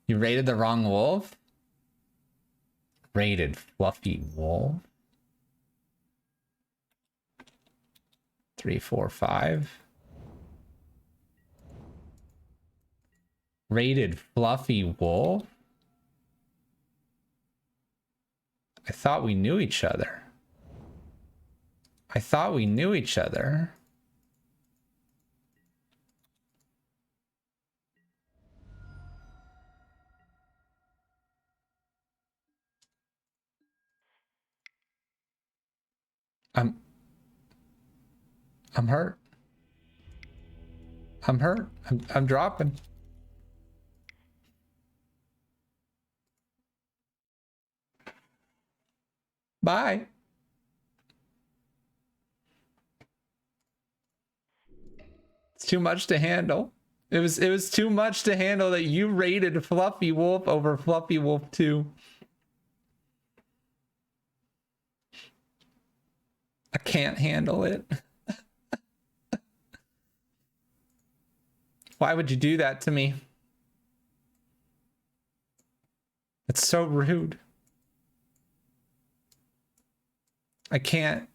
You rated the wrong wolf? Rated Fluffy Wolf? 3, 4, 5. Rated Fluffy Wolf? I thought we knew each other. I thought we knew each other. I'm hurt. I'm hurt. I'm dropping. Bye. It's too much to handle. It was too much to handle that you rated Fluffy Wolf over Fluffy Wolf 2. I can't handle it. Why would you do that to me? It's so rude. I can't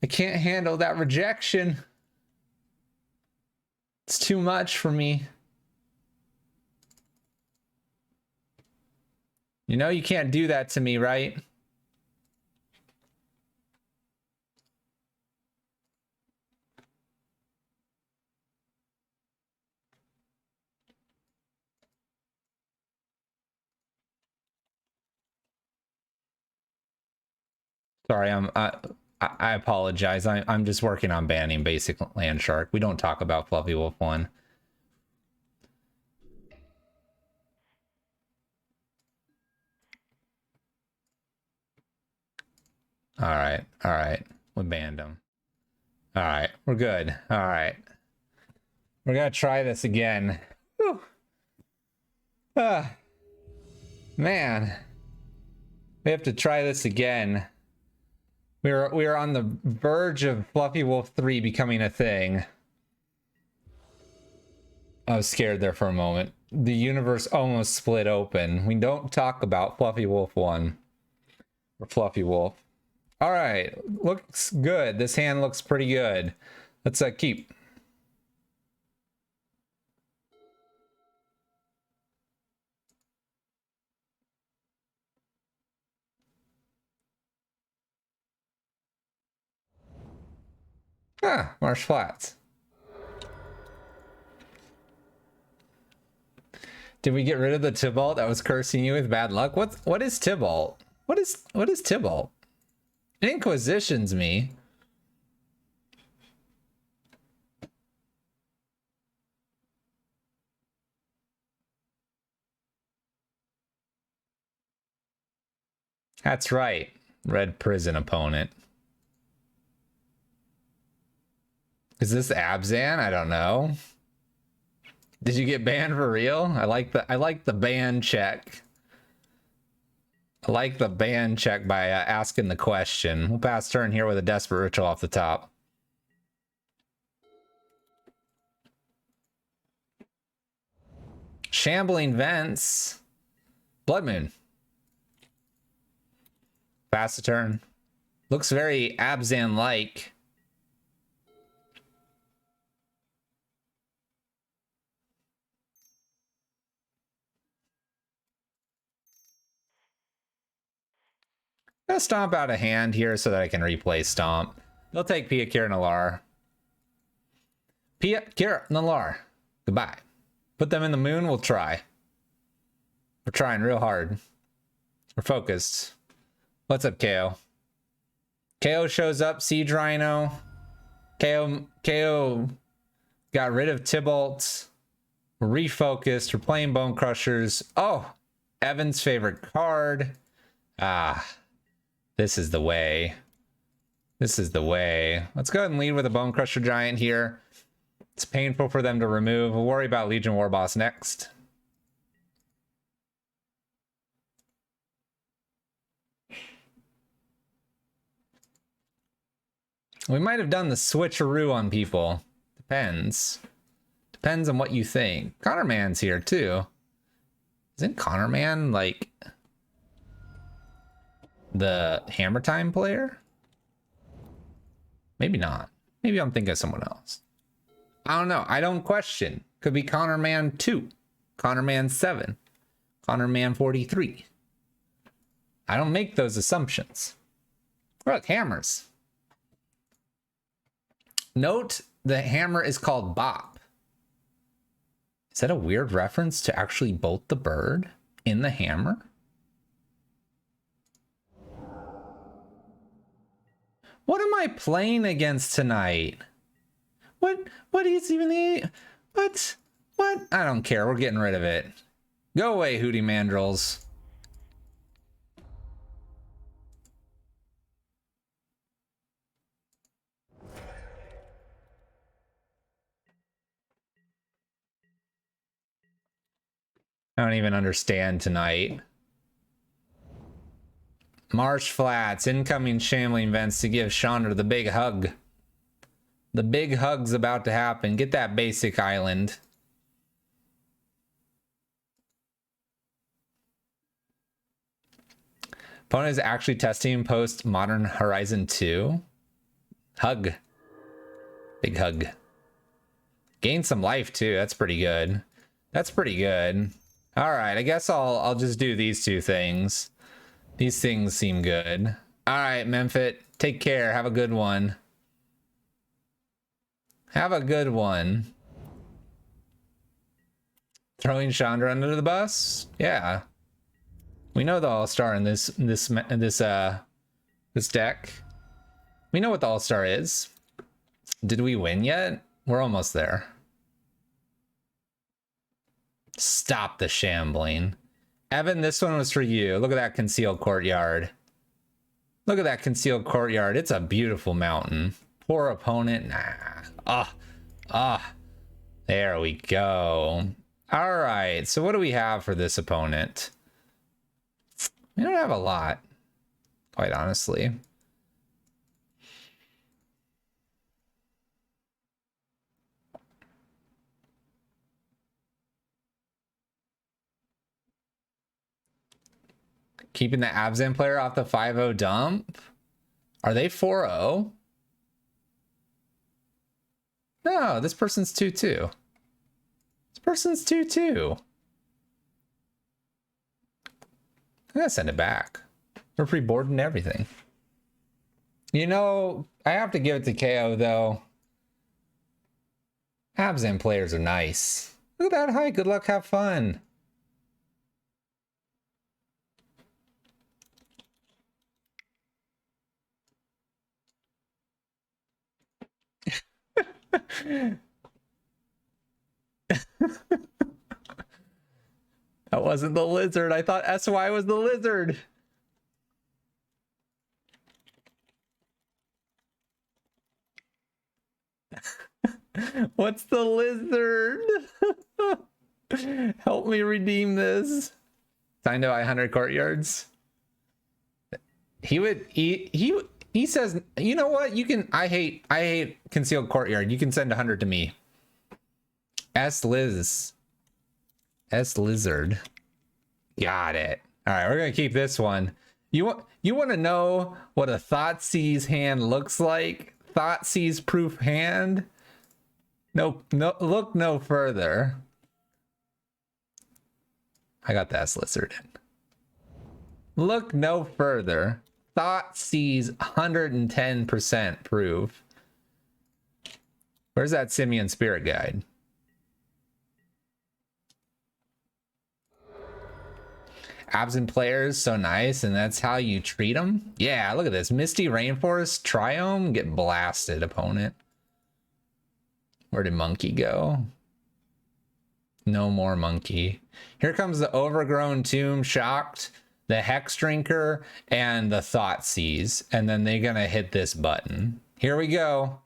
handle that rejection. It's too much for me. You know you can't do that to me, right? Sorry, I apologize. I'm just working on banning basic land shark. We don't talk about Fluffy Wolf 1. All right. We banned him. All right, we're good. All right. We're gonna try this again. Whew. Man. We have to try this again. We are on the verge of Fluffy Wolf 3 becoming a thing. I was scared there for a moment. The universe almost split open. We don't talk about Fluffy Wolf 1 or Fluffy Wolf. All right, looks good. This hand looks pretty good. Let's keep. Ah, Marsh Flats. Did we get rid of the Tybalt that was cursing you with bad luck? What is Tybalt? What is Tybalt? It inquisitions me. That's right. Red prison opponent. Is this Abzan? I don't know. Did you get banned for real? I like the ban check. I like the ban check by asking the question. We'll pass turn here with a desperate ritual off the top. Shambling Vents. Blood Moon. Pass the turn. Looks very Abzan-like. Gonna stomp out a hand here so that I can replay stomp. They'll take Pia Kira Nalar. Pia Kira Nalar. Goodbye. Put them in the moon, we'll try. We're trying real hard. We're focused. What's up, KO? KO shows up, Siege Rhino. KO got rid of Tybalt. We're refocused. We're playing Bone Crushers. Oh, Evan's favorite card. Ah, this is the way. This is the way. Let's go ahead and lead with a Bone Crusher Giant here. It's painful for them to remove. We'll worry about Legion Warboss next. We might have done the switcheroo on people. Depends. Depends on what you think. Connor Man's here too. Isn't Connor Man like the Hammer Time player? Maybe not. Maybe I'm thinking of someone else. I don't know. I don't question. Could be Connor Man 2, Connor Man 7, Connor Man 43. I don't make those assumptions. Look, hammers. Note the hammer is called Bop. Is that a weird reference to actually bolt the bird in the hammer? What am I playing against tonight? What is even the... What? I don't care. We're getting rid of it. Go away, Hootie Mandrills. I don't even understand tonight. Marsh Flats, incoming shambling vents to give Chandra the big hug. The big hug's about to happen. Get that basic island. Opponent is actually testing post Modern Horizon 2. Hug. Big hug. Gain some life too. That's pretty good. That's pretty good. All right, I guess I'll just do these two things. These things seem good. All right, Memphit, take care. Have a good one. Have a good one. Throwing Chandra under the bus? Yeah. We know the All-Star in this deck. We know what the All-Star is. Did we win yet? We're almost there. Stop the shambling. Evan, this one was for you. Look at that concealed courtyard. Look at that concealed courtyard. It's a beautiful mountain. Poor opponent. Nah. There we go. All right. So what do we have for this opponent? We don't have a lot, quite honestly. Keeping the Abzan player off the 5-0 dump? Are they 4-0? No, this person's 2-2. This person's 2-2. I'm gonna send it back. We're pre-boarded and everything. You know, I have to give it to KO though. Abzan players are nice. Look at that. Hi, good luck, have fun. That wasn't the lizard. I thought SY was the lizard. What's the lizard? Help me redeem this. Signed to 100 courtyards. He says, you know what? You can, I hate concealed courtyard. You can send 100 to me. S lizard. Got it. All right, we're gonna keep this one. You want to know what a Thoughtseize hand looks like? Thoughtseize proof hand? No, look no further. I got the S lizard in. Look no further. Thoughtseize 110% proof. Where's that Simian Spirit Guide? Absent players, so nice, and that's how you treat them? Yeah, look at this. Misty Rainforest, Triome, get blasted, opponent. Where did Monkey go? No more Monkey. Here comes the Overgrown Tomb, Shocked, the Hex Drinker, and the Thoughtseize, and then they're gonna hit this button. Here we go.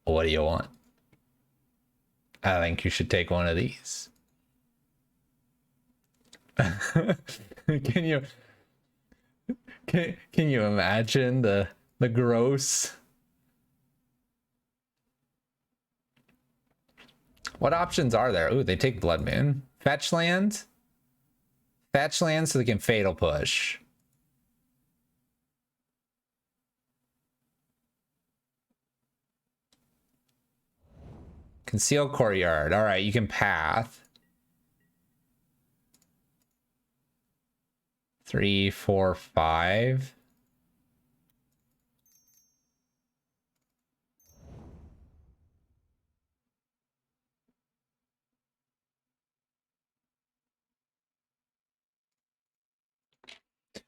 What do you want? I think you should take one of these. Can you imagine the gross What options are there? Ooh, they take Blood Moon. Fetch land? Fetch land so they can Fatal Push. Conceal Courtyard. All right, you can Path. 3, 4, 5.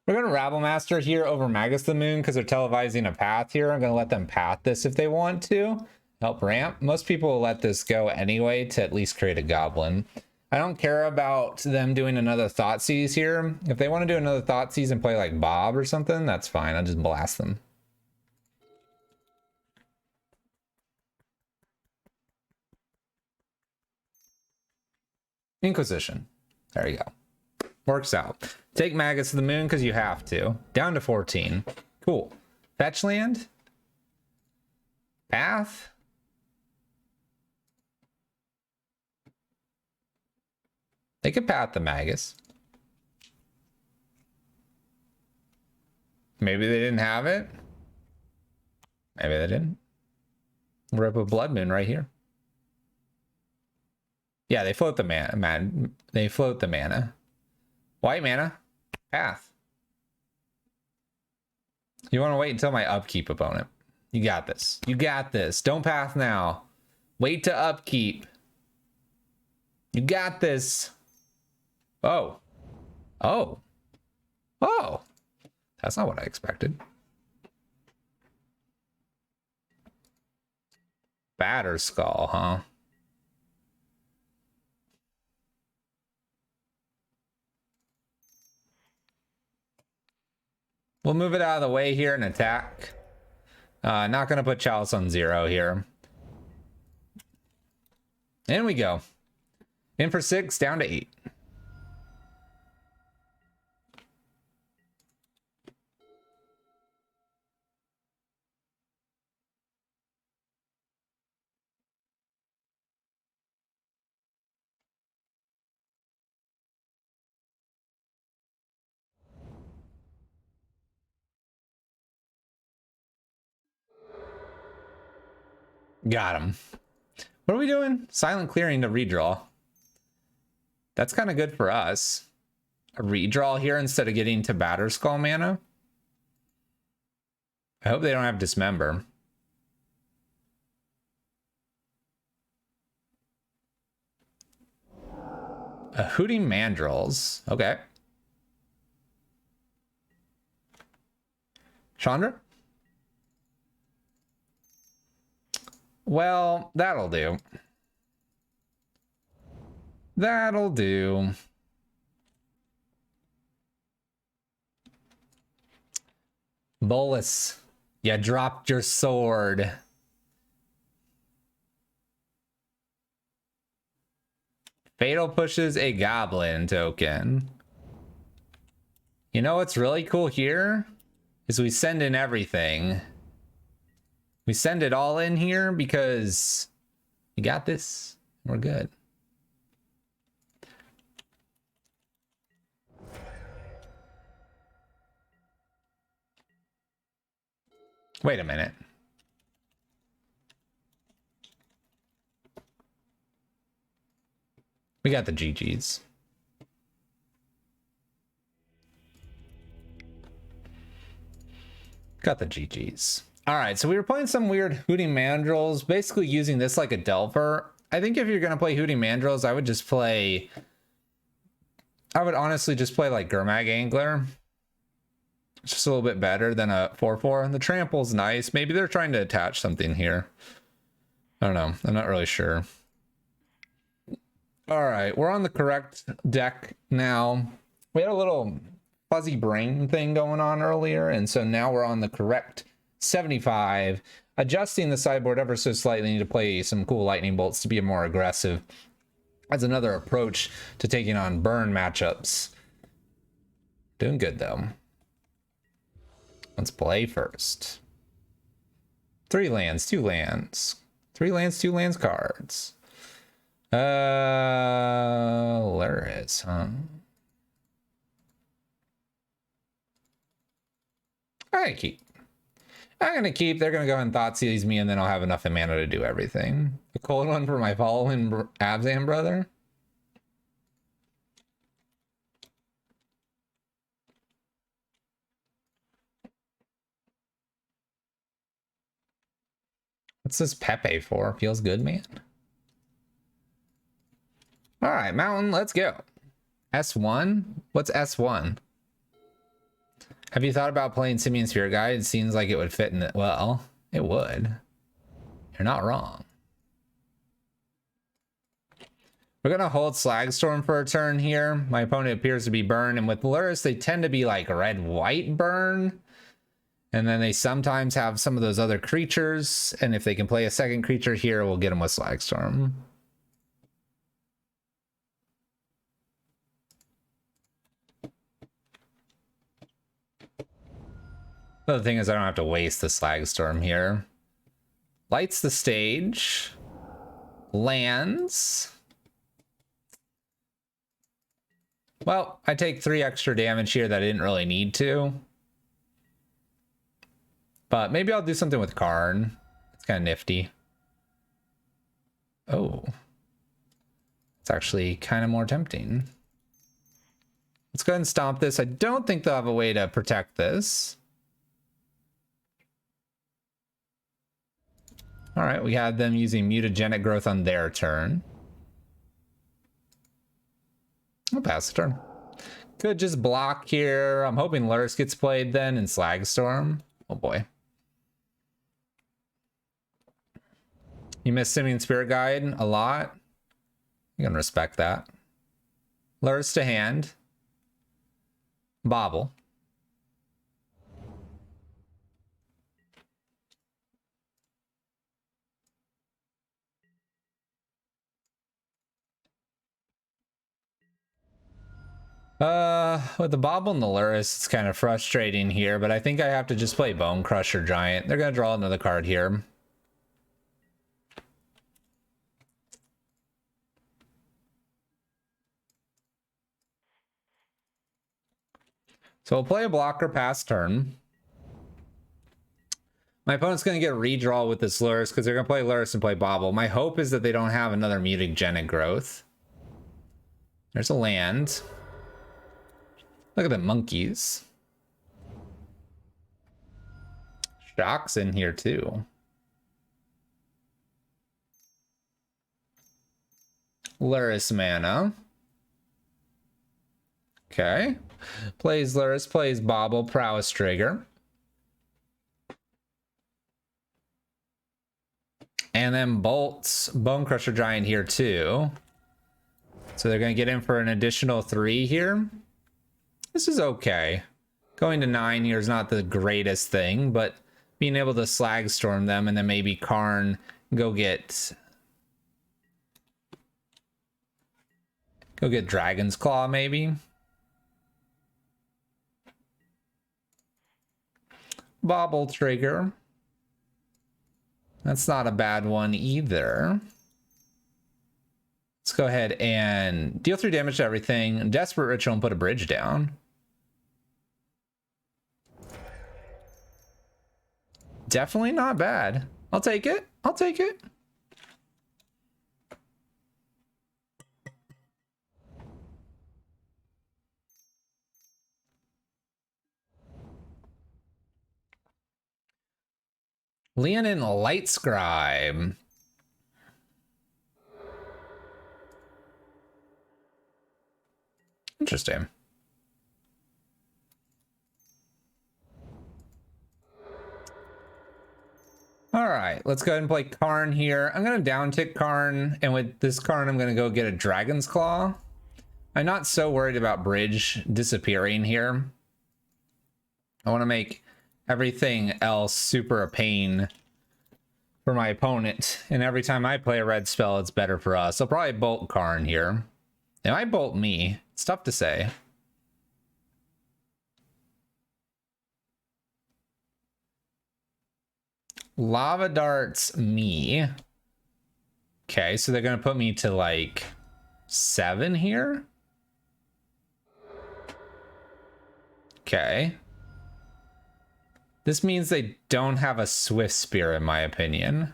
We're going to Rabble Master here over Magus the Moon because they're televising a path here. I'm going to let them path this if they want to. Help ramp. Most people will let this go anyway to at least create a goblin. I don't care about them doing another Thoughtseize here. If they want to do another Thoughtseize and play like Bob or something, that's fine. I'll just blast them. Inquisition. There you go. Works out. Take Magus to the Moon because you have to. Down to 14. Cool. Fetch land. Path. They could path the Magus. Maybe they didn't have it. Maybe they didn't. Rip a Blood Moon right here. Yeah, they float the mana. Man, they float the mana. White mana. Path. You want to wait until my upkeep, opponent. You got this. You got this. Don't path now. Wait to upkeep. You got this. Oh. Oh. Oh. That's not what I expected. Batterskull, huh? We'll move it out of the way here and attack. Not going to put Chalice on 0 here. In we go. In for 6, down to 8. Got him. What are we doing? Silent Clearing to redraw. That's kind of good for us. A redraw here instead of getting to Batterskull mana. I hope they don't have Dismember. A Hooting Mandrills. Okay. Chandra? Well, that'll do. That'll do. Bolus, you dropped your sword. Fatal pushes a goblin token. You know what's really cool here? Is we send in everything. We send it all in here because you got this. We're good. Wait a minute. We got the GGs. Got the GGs. All right, so we were playing some weird Hooting Mandrills, basically using this like a Delver. I think if you're going to play Hooting Mandrills, I would honestly just play like Gurmag Angler. It's just a little bit better than a 4/4. And the Trample's nice. Maybe they're trying to attach something here. I don't know. I'm not really sure. All right, we're on the correct deck now. We had a little fuzzy brain thing going on earlier, and so now we're on the correct 75. Adjusting the sideboard ever so slightly. Need to play some cool lightning bolts to be more aggressive. That's another approach to taking on burn matchups. Doing good though. Let's play first. 3 lands, 2 lands. 3 lands, 2 lands cards. Luris, huh? I keep. I'm gonna keep. They're gonna go and Thoughtseize me, and then I'll have enough mana to do everything. A cold one for my following Abzan brother. What's this Pepe for? Feels good, man. All right, Mountain, let's go. S1? What's S1? Have you thought about playing Simian Spirit Guide? It seems like it would fit in it. Well, it would. You're not wrong. We're going to hold Slagstorm for a turn here. My opponent appears to be Burn, and with Luris, they tend to be like red-white Burn. And then they sometimes have some of those other creatures, and if they can play a second creature here, we'll get them with Slagstorm. The other thing is I don't have to waste the Slagstorm here. Lights the stage. Lands. Well, I take 3 extra damage here that I didn't really need to. But maybe I'll do something with Karn. It's kind of nifty. Oh. It's actually kind of more tempting. Let's go ahead and stomp this. I don't think they'll have a way to protect this. All right, we had them using mutagenic growth on their turn. We'll pass the turn. Could just block here. I'm hoping Luris gets played then in Slagstorm. Oh boy. You missed Simian Spirit Guide a lot. You can respect that. Luris to hand. Bobble. With the Bobble and the Luris, it's kind of frustrating here, but I think I have to just play Bone Crusher Giant. They're gonna draw another card here. So we'll play a blocker past turn. My opponent's going to get a redraw with this Luris because they're going to play Luris and play Bobble. My hope is that they don't have another mutagenic growth. There's a land. Look at the monkeys. Shock's in here too. Luris mana. Okay. Plays Luris, plays Bobble, Prowess Trigger. And then bolts Bone Crusher Giant here too. So they're going to get in for an additional 3 here. This is okay. Going to 9 here is not the greatest thing, but being able to Slagstorm them and then maybe Karn go get Dragon's Claw maybe. Bobble Trigger. That's not a bad one either. Let's go ahead and deal 3 damage to everything. Desperate Ritual and put a bridge down. Definitely not bad. I'll take it. I'll take it. Leonin Light Scribe. Interesting. All right, let's go ahead and play Karn here. I'm going to down tick Karn, and with this Karn, I'm going to go get a Dragon's Claw. I'm not so worried about bridge disappearing here. I want to make everything else super a pain for my opponent, and every time I play a red spell, it's better for us. I'll probably bolt Karn here. They might bolt me. It's tough to say. Lava Darts me. Okay, so they're gonna put me to like 7 here. Okay. This means they don't have a Swift Spear, in my opinion.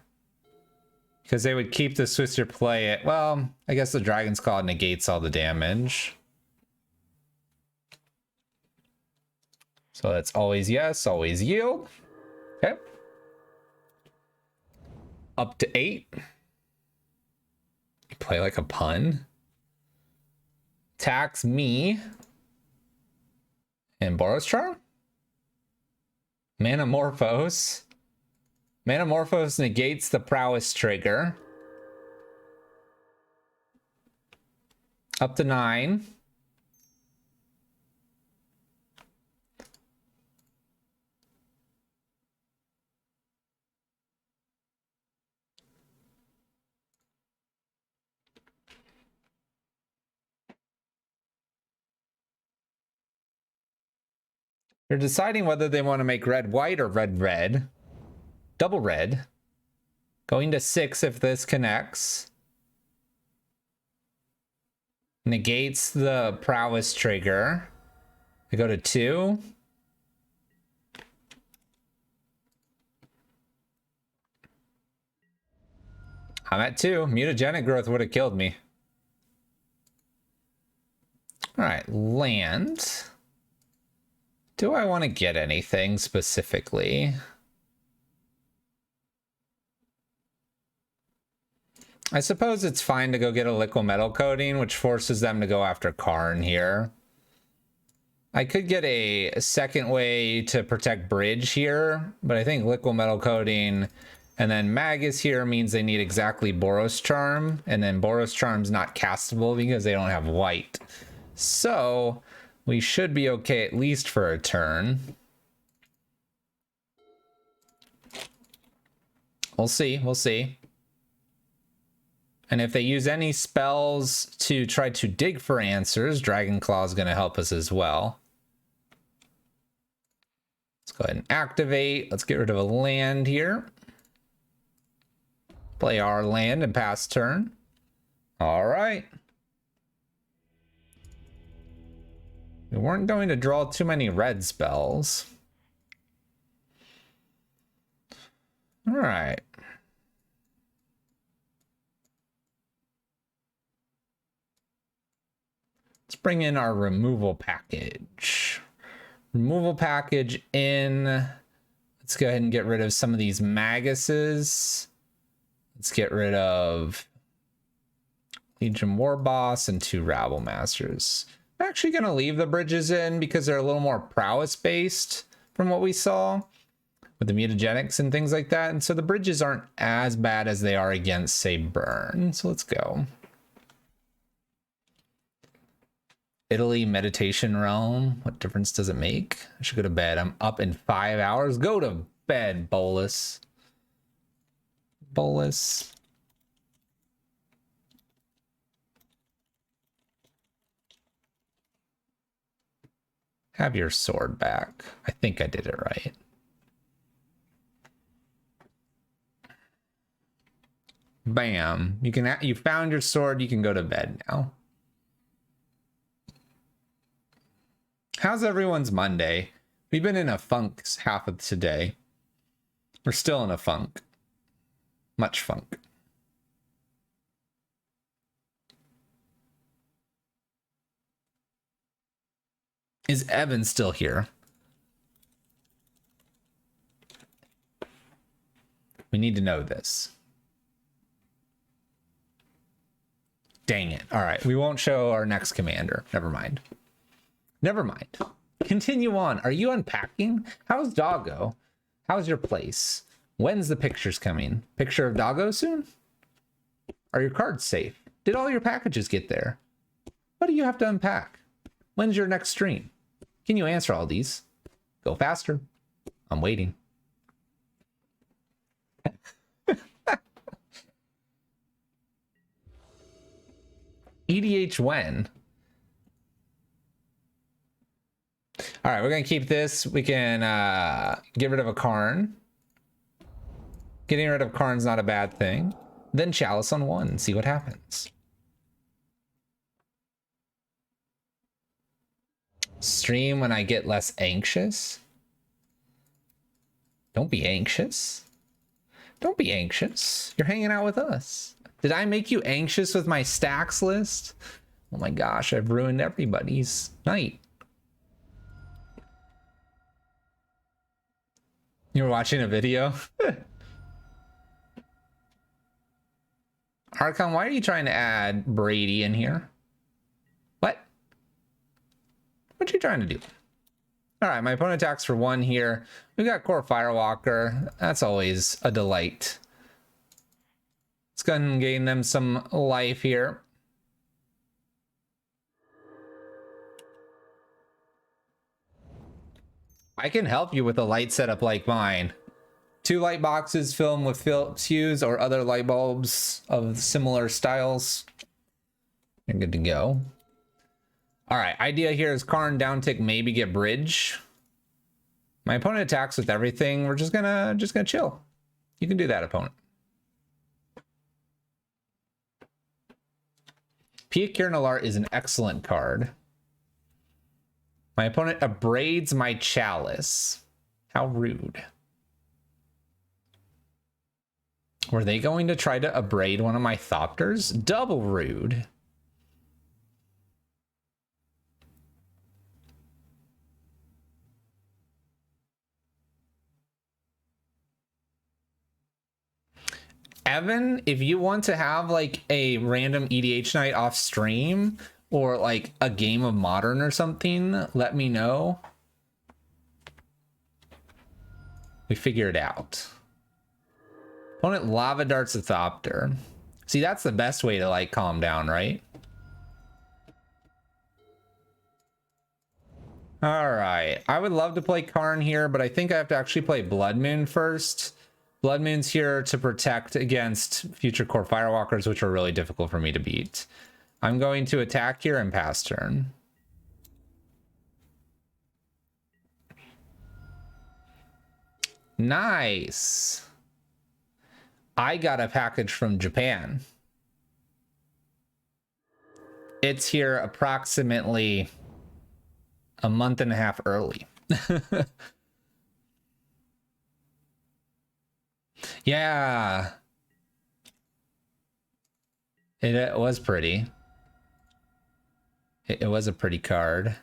Because they would keep the Swift Spear play it. Well, I guess the Dragon's Claw negates all the damage. So that's always yes, always yield. Okay. Up to 8. Play like a pun. Tax me. And Boros Charm. Manamorphose. Manamorphose negates the prowess trigger. Up to 9. They're deciding whether they want to make red white or red red. Double red. Going to 6 if this connects. Negates the prowess trigger. I go to 2. I'm at 2. Mutagenic growth would have killed me. All right, land. Do I want to get anything specifically? I suppose it's fine to go get a Liquimetal Coating, which forces them to go after Karn here. I could get a second way to protect Bridge here, but I think Liquimetal Coating and then Magus here means they need exactly Boros Charm, and then Boros Charm's not castable because they don't have white. So we should be okay at least for a turn. We'll see, we'll see. And if they use any spells to try to dig for answers, Dragon Claw is going to help us as well. Let's go ahead and activate. Let's get rid of a land here. Play our land and pass turn. All right. We weren't going to draw too many red spells. All right. Let's bring in our removal package. Removal package in. Let's go ahead and get rid of some of these Maguses. Let's get rid of Legion War Boss and 2 Rabble Masters. I'm actually going to leave the bridges in because they're a little more prowess based from what we saw with the mutagenics and things like that. And so the bridges aren't as bad as they are against, say, Burn. So let's go. Italy Meditation Realm. What difference does it make? I should go to bed. I'm up in 5 hours. Go to bed, Bolus. Bolus. Have your sword back. I think I did it right. Bam. You found your sword. You can go to bed now. How's everyone's Monday? We've been in a funk half of today. We're still in a funk. Much funk. Is Evan still here? We need to know this. Dang it. All right. We won't show our next commander. Never mind. Never mind. Continue on. Are you unpacking? How's Doggo? How's your place? When's the pictures coming? Picture of Doggo soon? Are your cards safe? Did all your packages get there? What do you have to unpack? When's your next stream? Can you answer all these? Go faster. I'm waiting. EDH when? All right, we're going to keep this. We can get rid of a Karn. Getting rid of Karn's not a bad thing. then Chalice on 1, see what happens. Stream when I get less anxious. Don't be anxious. Don't be anxious. You're hanging out with us. Did I make you anxious with my stacks list? Oh my gosh, I've ruined everybody's night. You were watching a video? Archon, why are you trying to add Brady in here? What? What you trying to do? All right, my opponent attacks for 1 here. We got Core Firewalker. That's always a delight. Let's go ahead and gain them some life here. I can help you with a light setup like mine. 2 light boxes, fill them with Philips hues or other light bulbs of similar styles. You're good to go. All right, idea here is Karn down tick, maybe get bridge. My opponent attacks with everything. We're just gonna chill. You can do that, opponent. Pia Kirnalar is an excellent card. My opponent abrades my Chalice. How rude. Were they going to try to abrade one of my Thopters? Double rude. Evan, if you want to have like a random EDH night off stream or like a game of Modern or something, let me know. We figure it out. Opponent Lava Darts a Thopter. See, that's the best way to like calm down, right? All right. I would love to play Karn here, but I think I have to actually play Blood Moon first. Blood Moon's here to protect against future Core Firewalkers, which are really difficult for me to beat. I'm going to attack here and pass turn. Nice. I got a package from Japan. It's here approximately a month and a half early. Yeah. It was pretty. It was a pretty card.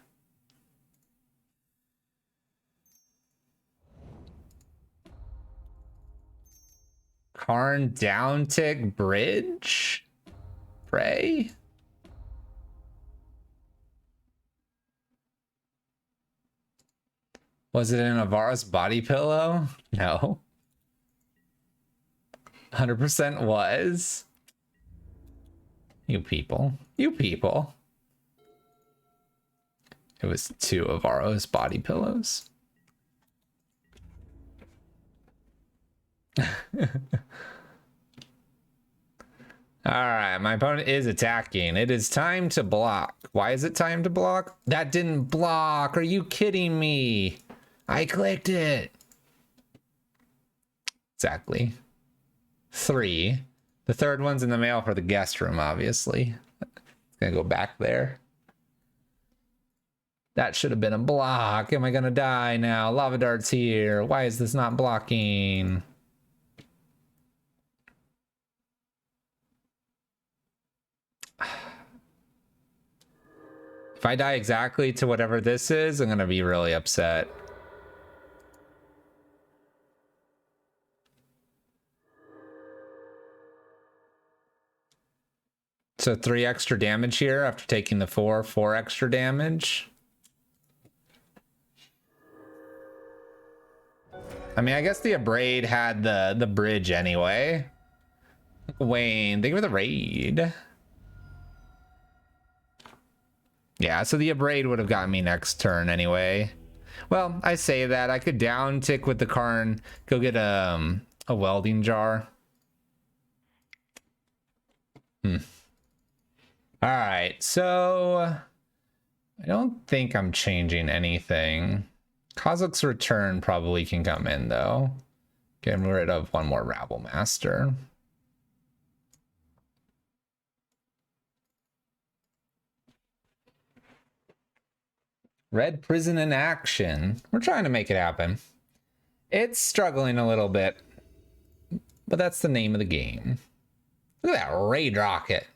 Karn down tick bridge? Pray? Was it in Avara's body pillow? No. 100% was. You people. You people. It was 2 of Aro's body pillows. Alright, my opponent is attacking. It is time to block. Why is it time to block? That didn't block. Are you kidding me? I clicked it. Exactly. 3. The third one's in the mail for the guest room, obviously. It's gonna go back there. That should have been a block. Am I gonna die now? Lava Dart's here. Why is this not blocking? If I die exactly to whatever this is, I'm gonna be really upset. So 3 extra damage here after taking the 4 extra damage. I mean, I guess the Abrade had the bridge anyway. Wayne, thank you for the raid. Yeah, so the Abrade would have gotten me next turn anyway. Well, I say that. I could down tick with the Karn, go get a welding jar. All right, so I don't think I'm changing anything. Kozilek's Return probably can come in though. Getting rid of one more Rabble Master. Red Prison in action. We're trying to make it happen. It's struggling a little bit, but that's the name of the game. Look at that Raid Rocket.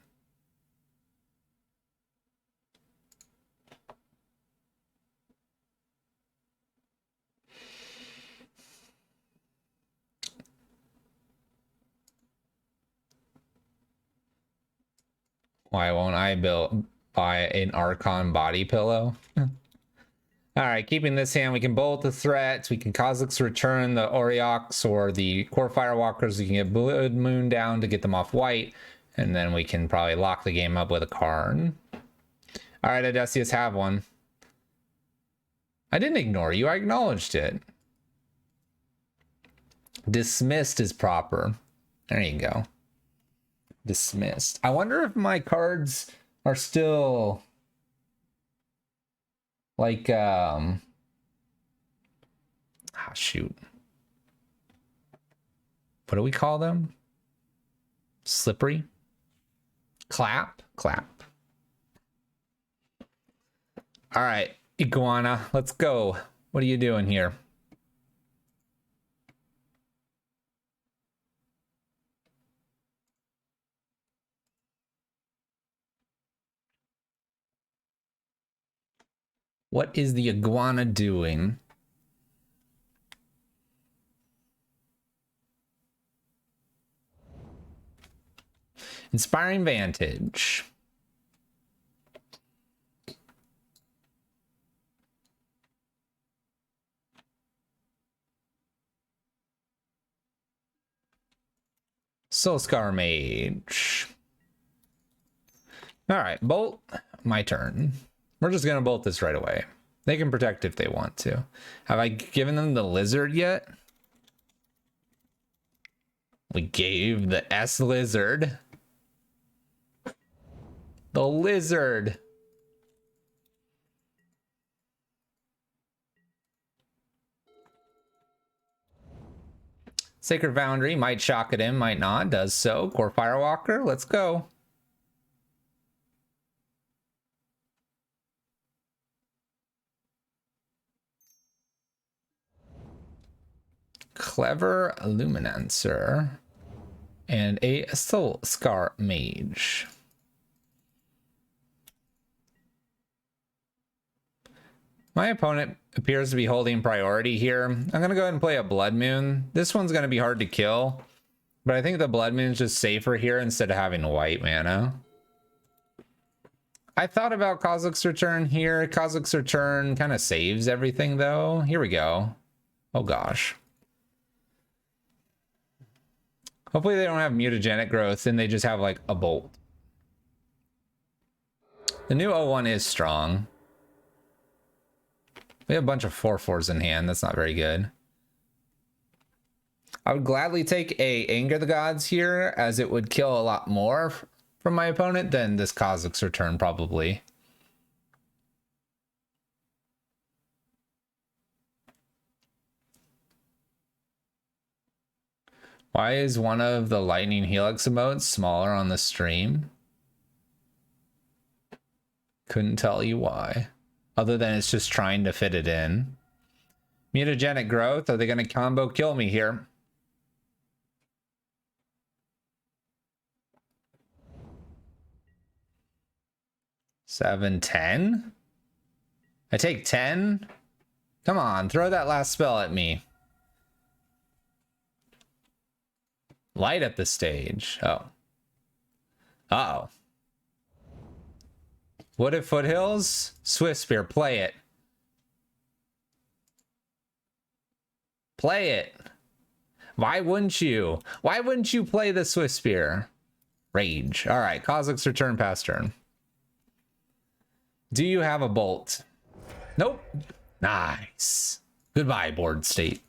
Why won't I buy an Archon body pillow? All right, keeping this hand, we can bolt the threats. We can Kha'Zix return the Oriox or the Core Firewalkers. We can get Blood Moon down to get them off white. And then we can probably lock the game up with a Karn. All right, Odysseus, have one. I didn't ignore you. I acknowledged it. Dismissed is proper. There you go. Dismissed. I wonder if my cards are still like shoot. What do we call them? Slippery? Clap? Clap. All right, Iguana, let's go. What are you doing here? What is the Iguana doing? Inspiring Vantage. Soulscar Mage. All right, bolt. My turn. We're just gonna bolt this right away. They can protect if they want to. Have I given them the lizard yet? We gave the S lizard. The lizard. Sacred Foundry might shock it in, might not. Does so. Core Firewalker, let's go. Clever Luminancer and a Soulscar Mage. My opponent appears to be holding priority here. I'm going to go ahead and play a Blood Moon. This one's going to be hard to kill, but I think the Blood Moon is just safer here instead of having white mana. I thought about Kha'Zix Return here. Kha'Zix Return kind of saves everything, though. Here we go. Oh, gosh. Hopefully they don't have mutagenic growth and they just have like a bolt. The new 01 is strong. We have a bunch of 4/4s in hand. That's not very good. I would gladly take a Anger the Gods here, as it would kill a lot more from my opponent than this Kha'Zix Return probably. Why is one of the Lightning Helix emotes smaller on the stream? Couldn't tell you why. Other than it's just trying to fit it in. Mutagenic growth. Are they going to combo kill me here? Seven, 10? I take 10? Come on, throw that last spell at me. Light up the stage. Oh. Uh-oh. What if Foothills? Swiftspear, play it. Play it. Why wouldn't you? Why wouldn't you play the Swiftspear? Rage. All right, Kha'Zix Return past turn. Do you have a bolt? Nope. Nice. Goodbye, board state.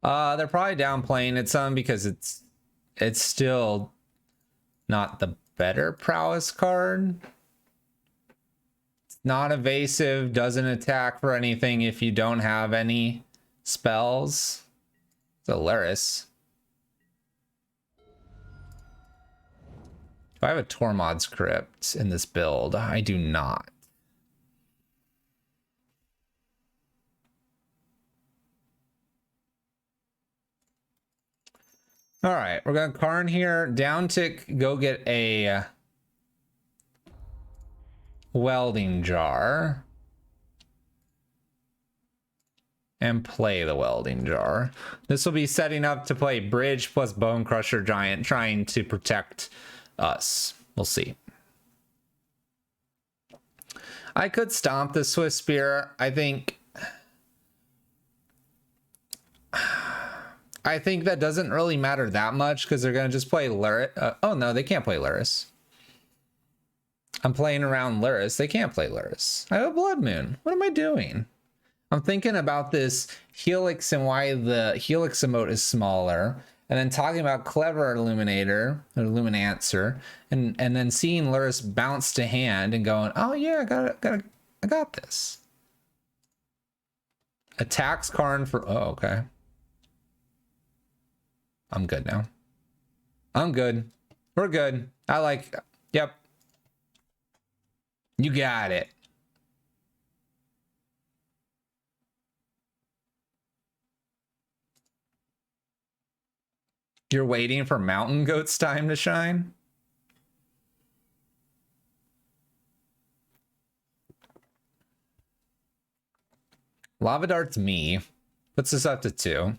They're probably downplaying it some because it's still not the better prowess card. It's not evasive, doesn't attack for anything if you don't have any spells. It's Alaris. Do I have a Tormod's Crypt in this build? I do not. All right, we're gonna Karn here. Down tick, go get a welding jar. And play the welding jar. This will be setting up to play bridge plus Bone Crusher Giant, trying to protect us. We'll see. I could stomp the Swift Spear. I think that doesn't really matter that much because they're going to just play Lurrus. Oh no, they can't play Lurrus. I'm playing around Lurrus. They can't play Lurrus. I have a Blood Moon. What am I doing? I'm thinking about this Helix and why the Helix emote is smaller, and then talking about Clever Illuminator or Luminancer, and then seeing Lurrus bounce to hand and going, oh yeah, I got this. Attacks Karn for okay. I'm good now. I'm good. We're good. Yep. You got it. You're waiting for Mountain Goat's time to shine? Lava Dart's me. Puts us up to 2.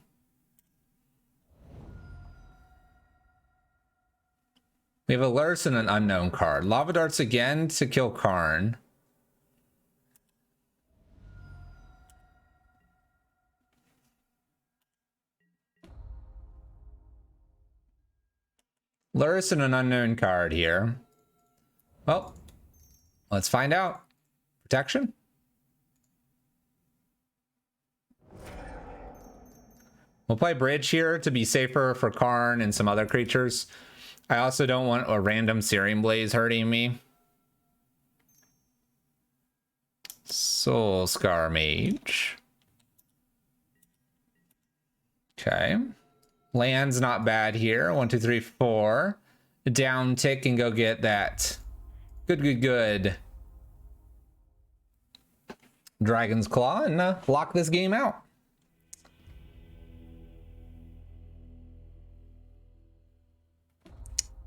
We have a Lurrus and an unknown card. Lava Dart's again to kill Karn. Lurrus and an unknown card here. Well, let's find out. Protection? We'll play bridge here to be safer for Karn and some other creatures. I also don't want a random Searing Blaze hurting me. Soul Scar Mage. Okay. Land's not bad here. 1, 2, 3, 4. Down tick and go get that. Good. Dragon's Claw and lock this game out.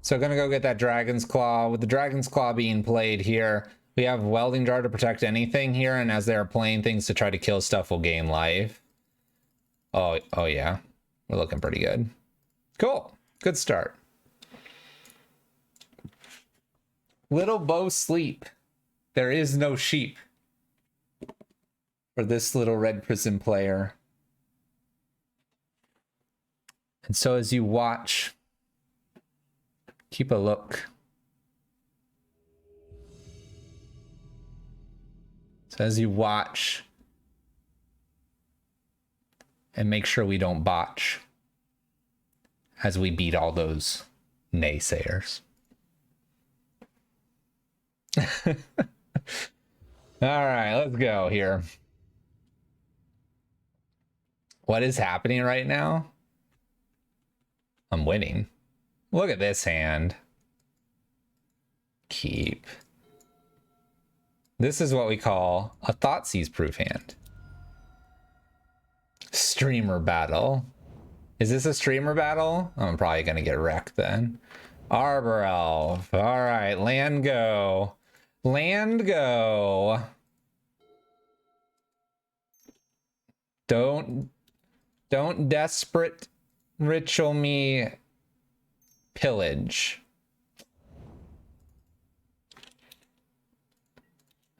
So gonna go get that Dragon's Claw. With the Dragon's Claw being played here, we have Welding Jar to protect anything here, and as they're playing things to try to kill stuff, we'll gain life. Oh yeah. We're looking pretty good. Cool. Good start. Little Bo sleep. There is no sheep for this little Red Prison player. And so as you watch, keep a look. So as you watch, and make sure we don't botch as we beat all those naysayers. All right, let's go here. What is happening right now? I'm winning. Look at this hand. Keep. This is what we call a Thoughtseize proof hand. Streamer battle. Is this a streamer battle? I'm probably gonna get wrecked then. Arbor Elf. All right, land go. Land go. Don't desperate ritual me pillage.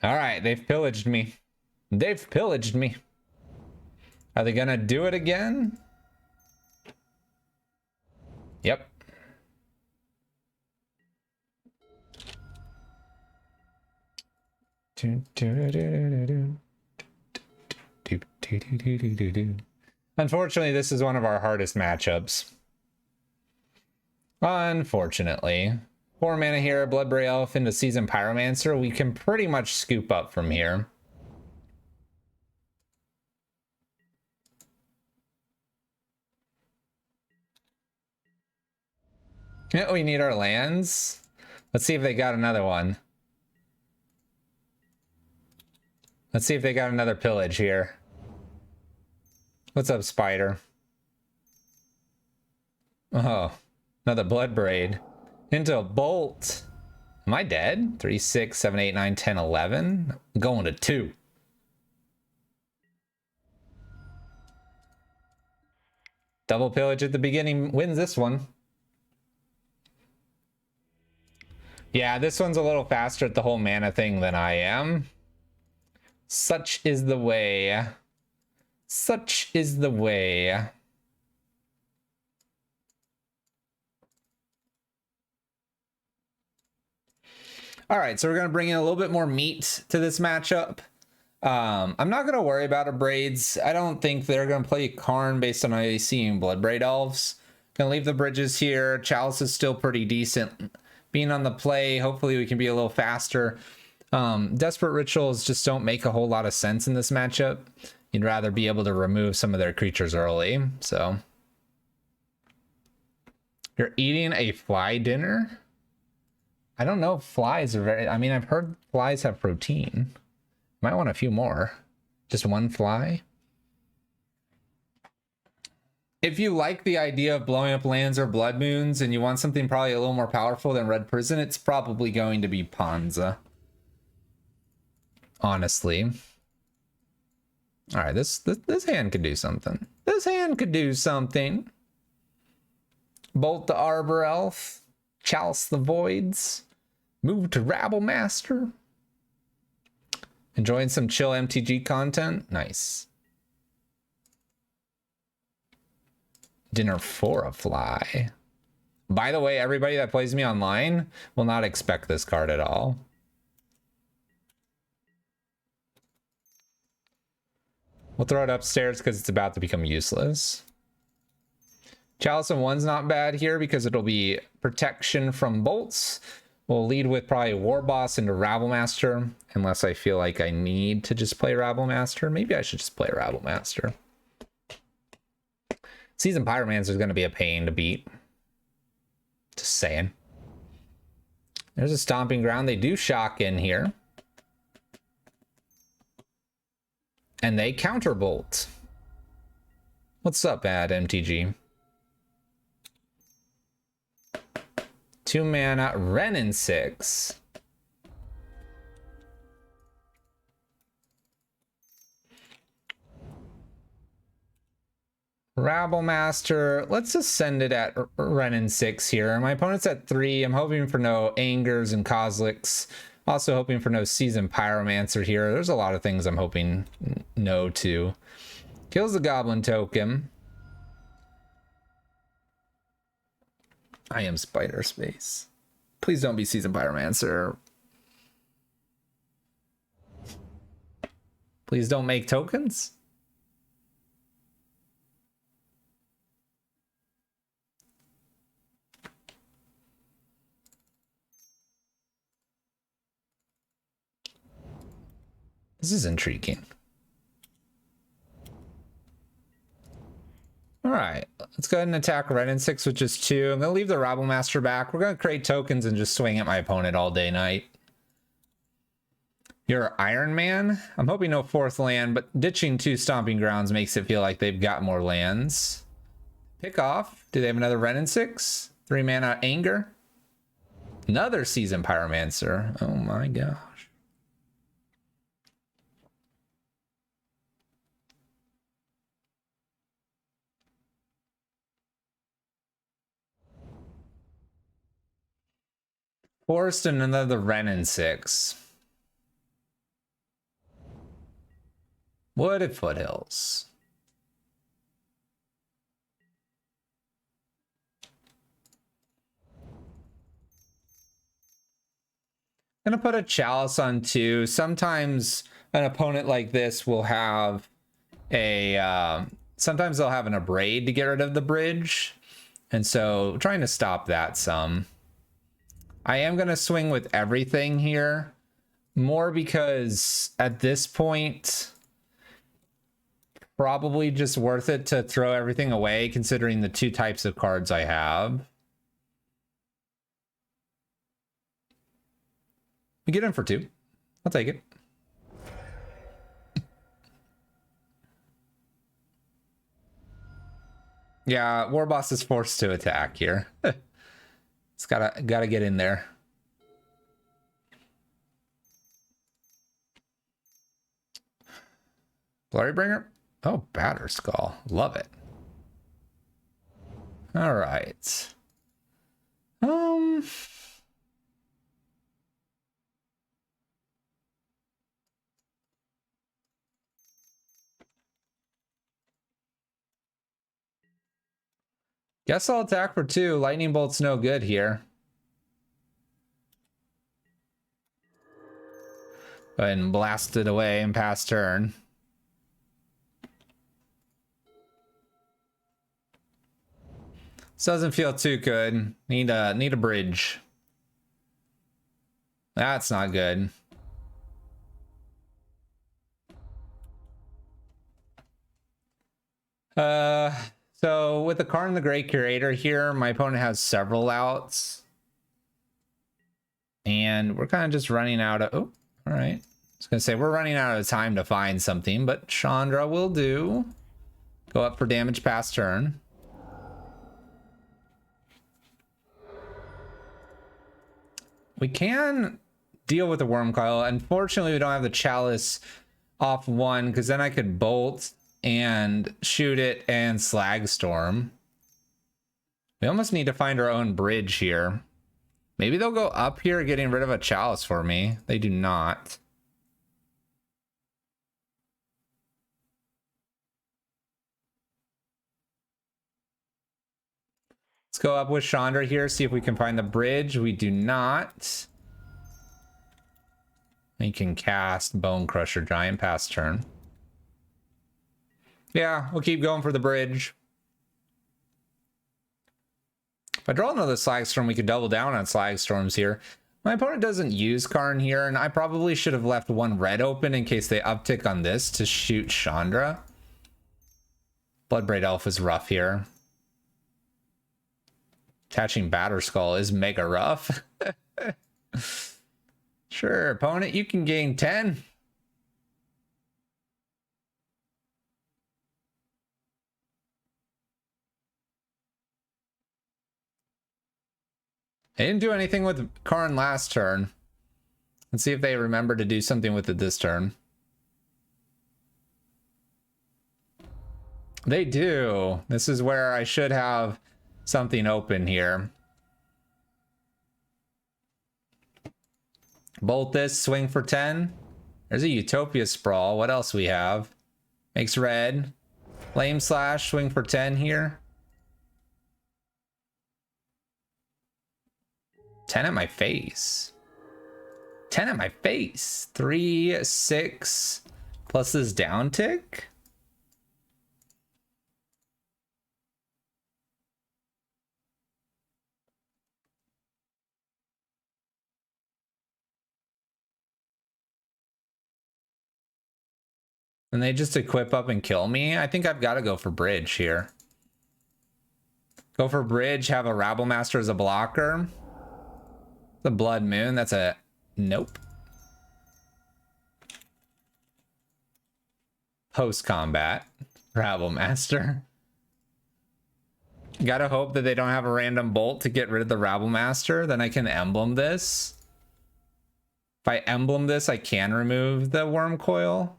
All right, they've pillaged me. They've pillaged me. Are they gonna do it again? Yep. Unfortunately, this is one of our hardest matchups. Unfortunately. 4 mana here, Bloodbraid Elf into Seasoned Pyromancer. We can pretty much scoop up from here. Yeah, we need our lands. Let's see if they got another one. Let's see if they got another pillage here. What's up, Spider? Oh, another Blood Braid. Into a Bolt. Am I dead? 3, 6, 7, 8, 9, 10, 11. I'm going to 2. Double pillage at the beginning wins this one. Yeah, this one's a little faster at the whole mana thing than I am. Such is the way. Such is the way. All right, so we're going to bring in a little bit more meat to this matchup. I'm not going to worry about a Braids. I don't think they're going to play Karn based on I seeing Bloodbraid Elves. Going to leave the bridges here. Chalice is still pretty decent. Being on the play, hopefully we can be a little faster. Desperate Rituals just don't make a whole lot of sense in this matchup. You'd rather be able to remove some of their creatures early, so. You're eating a fly dinner? I don't know if flies are very... I mean, I've heard flies have protein. Might want a few more. Just one fly? If you like the idea of blowing up lands or blood moons and you want something probably a little more powerful than Red Prison, it's probably going to be Ponza. Honestly. Alright, this hand could do something. This hand could do something. Bolt the Arbor Elf. Chalice the Voids. Move to Rabble Master. Enjoying some chill MTG content? Nice. Dinner for a Fly. By the way, everybody that plays me online will not expect this card at all. We'll throw it upstairs because it's about to become useless. Chalice and 1's not bad here because it'll be protection from bolts. We'll lead with probably War Boss into Rabble Master, unless I feel like I need to just play Rabble Master. Maybe I should just play Rabble Master. Seasoned Pyromancer is going to be a pain to beat. Just saying. There's a Stomping Ground. They do shock in here. And they counterbolt. What's up, Ad MTG? 2 mana, Wrenn and 6. Rabble Master. Let's just send it at Wrenn and 6 here. My opponent's at 3. I'm hoping for no Angers and Koziliks. Also hoping for no Seasoned Pyromancer here. There's a lot of things I'm hoping no to. Kills the Goblin token. I am Spider Space. Please don't be Seasoned Pyromancer. Please don't make tokens. This is intriguing. All right, let's go ahead and attack Wrenn and 6, which is 2. I'm going to leave the Rabble Master back. We're going to create tokens and just swing at my opponent all day night. You're Iron Man? I'm hoping no 4th land, but ditching 2 Stomping Grounds makes it feel like they've got more lands. Pick off. Do they have another Wrenn and 6? 3 mana Anger. Another Seasoned Pyromancer. Oh my gosh. Forest and another Wrenn and 6. Wooded Foothills. Gonna put a Chalice on 2. Sometimes an opponent like this will have a sometimes they'll have an Abrade to get rid of the bridge, and so trying to stop that some. I am gonna swing with everything here, more because at this point probably just worth it to throw everything away considering the 2 types of cards I have. You get in for 2. I'll take it. Yeah, Warboss is forced to attack here. It's gotta get in there. Blurrybringer? Oh, Batterskull. Love it. All right. Guess I'll attack for 2. Lightning Bolt's no good here. Go ahead and blast it away and pass turn. This doesn't feel too good. Need a bridge. That's not good. So with the Karn the Great Curator here, my opponent has several outs. And we're kind of just running out of... Oh, all right. I was going to say, we're running out of time to find something, but Chandra will do. Go up for damage past turn. We can deal with the Wurmcoil. Unfortunately, we don't have the Chalice off 1, because then I could bolt and shoot it and Slag Storm. We almost need to find our own bridge here. Maybe they'll go up here getting rid of a Chalice for me. They do not. Let's go up with Chandra here, see if we can find the bridge. We do not. We can cast Bone Crusher Giant past turn. Yeah, we'll keep going for the bridge. If I draw another Slag Storm, we could double down on Slag Storms here. My opponent doesn't use Karn here, and I probably should have left 1 red open in case they uptick on this to shoot Chandra. Bloodbraid Elf is rough here. Attaching Batterskull is mega rough. Sure, opponent, you can gain 10. They didn't do anything with Karn last turn. Let's see if they remember to do something with it this turn. They do. This is where I should have something open here. Bolt this, swing for 10. There's a Utopia Sprawl. What else we have? Makes red. Flame Slash, swing for 10 here. 10 at my face. 10 at my face. 3, 6, plus this down tick. And they just equip up and kill me. I think I've got to go for bridge here. Go for bridge, have a Rabblemaster as a blocker. The Blood Moon, that's a nope. Post-combat, Rabblemaster. Gotta hope that they don't have a random bolt to get rid of the Rabblemaster. Then I can emblem this. If I emblem this, I can remove the Wurmcoil.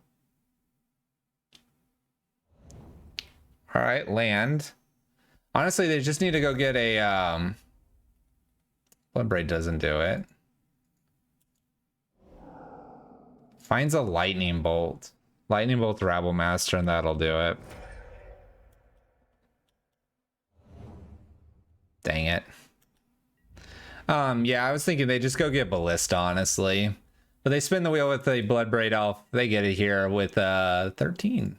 All right, land. Honestly, they just need to go get a... Bloodbraid doesn't do it. Finds a Lightning Bolt. Lightning Bolt Rabblemaster, and that'll do it. Dang it. Yeah, I was thinking they just go get Ballista, honestly. But they spin the wheel with the Bloodbraid Elf. They get it here with 13.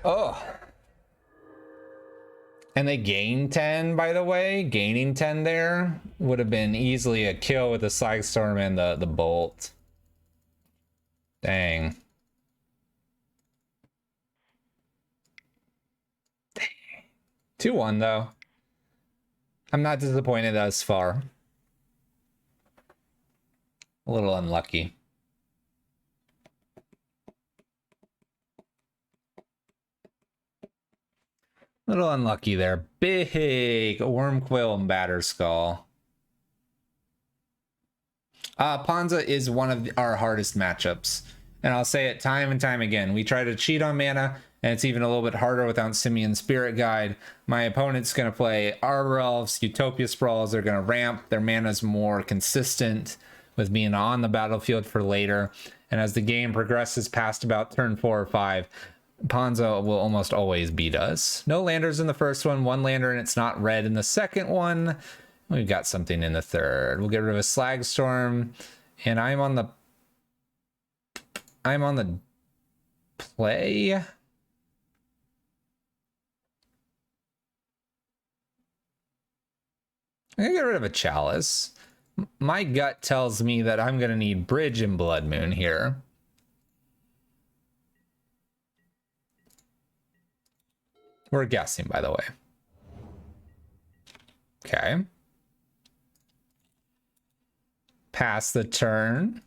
Oh. And they gain 10, by the way. Gaining 10 there would have been easily a kill with the Slag Storm and the Bolt. Dang. Dang. 2-1, though. I'm not disappointed thus far. A little unlucky. A little unlucky there. Big Wurmcoil and Batterskull. Ponza is one of our hardest matchups. And I'll say it time and time again. We try to cheat on mana, and it's even a little bit harder without Simian Spirit Guide. My opponent's going to play Arbor Elves, Utopia Sprawls. They're going to ramp. Their mana's more consistent with being on the battlefield for later. And as the game progresses past about turn 4 or 5, Ponza will almost always beat us. No landers in the first one lander, and it's not red in the second one. We've got something in the third. We'll get rid of a Slag Storm, and I'm on the play. I'm gonna get rid of a Chalice. My gut tells me that I'm gonna need Bridge and Blood Moon here. We're guessing, by the way. Okay. Pass the turn.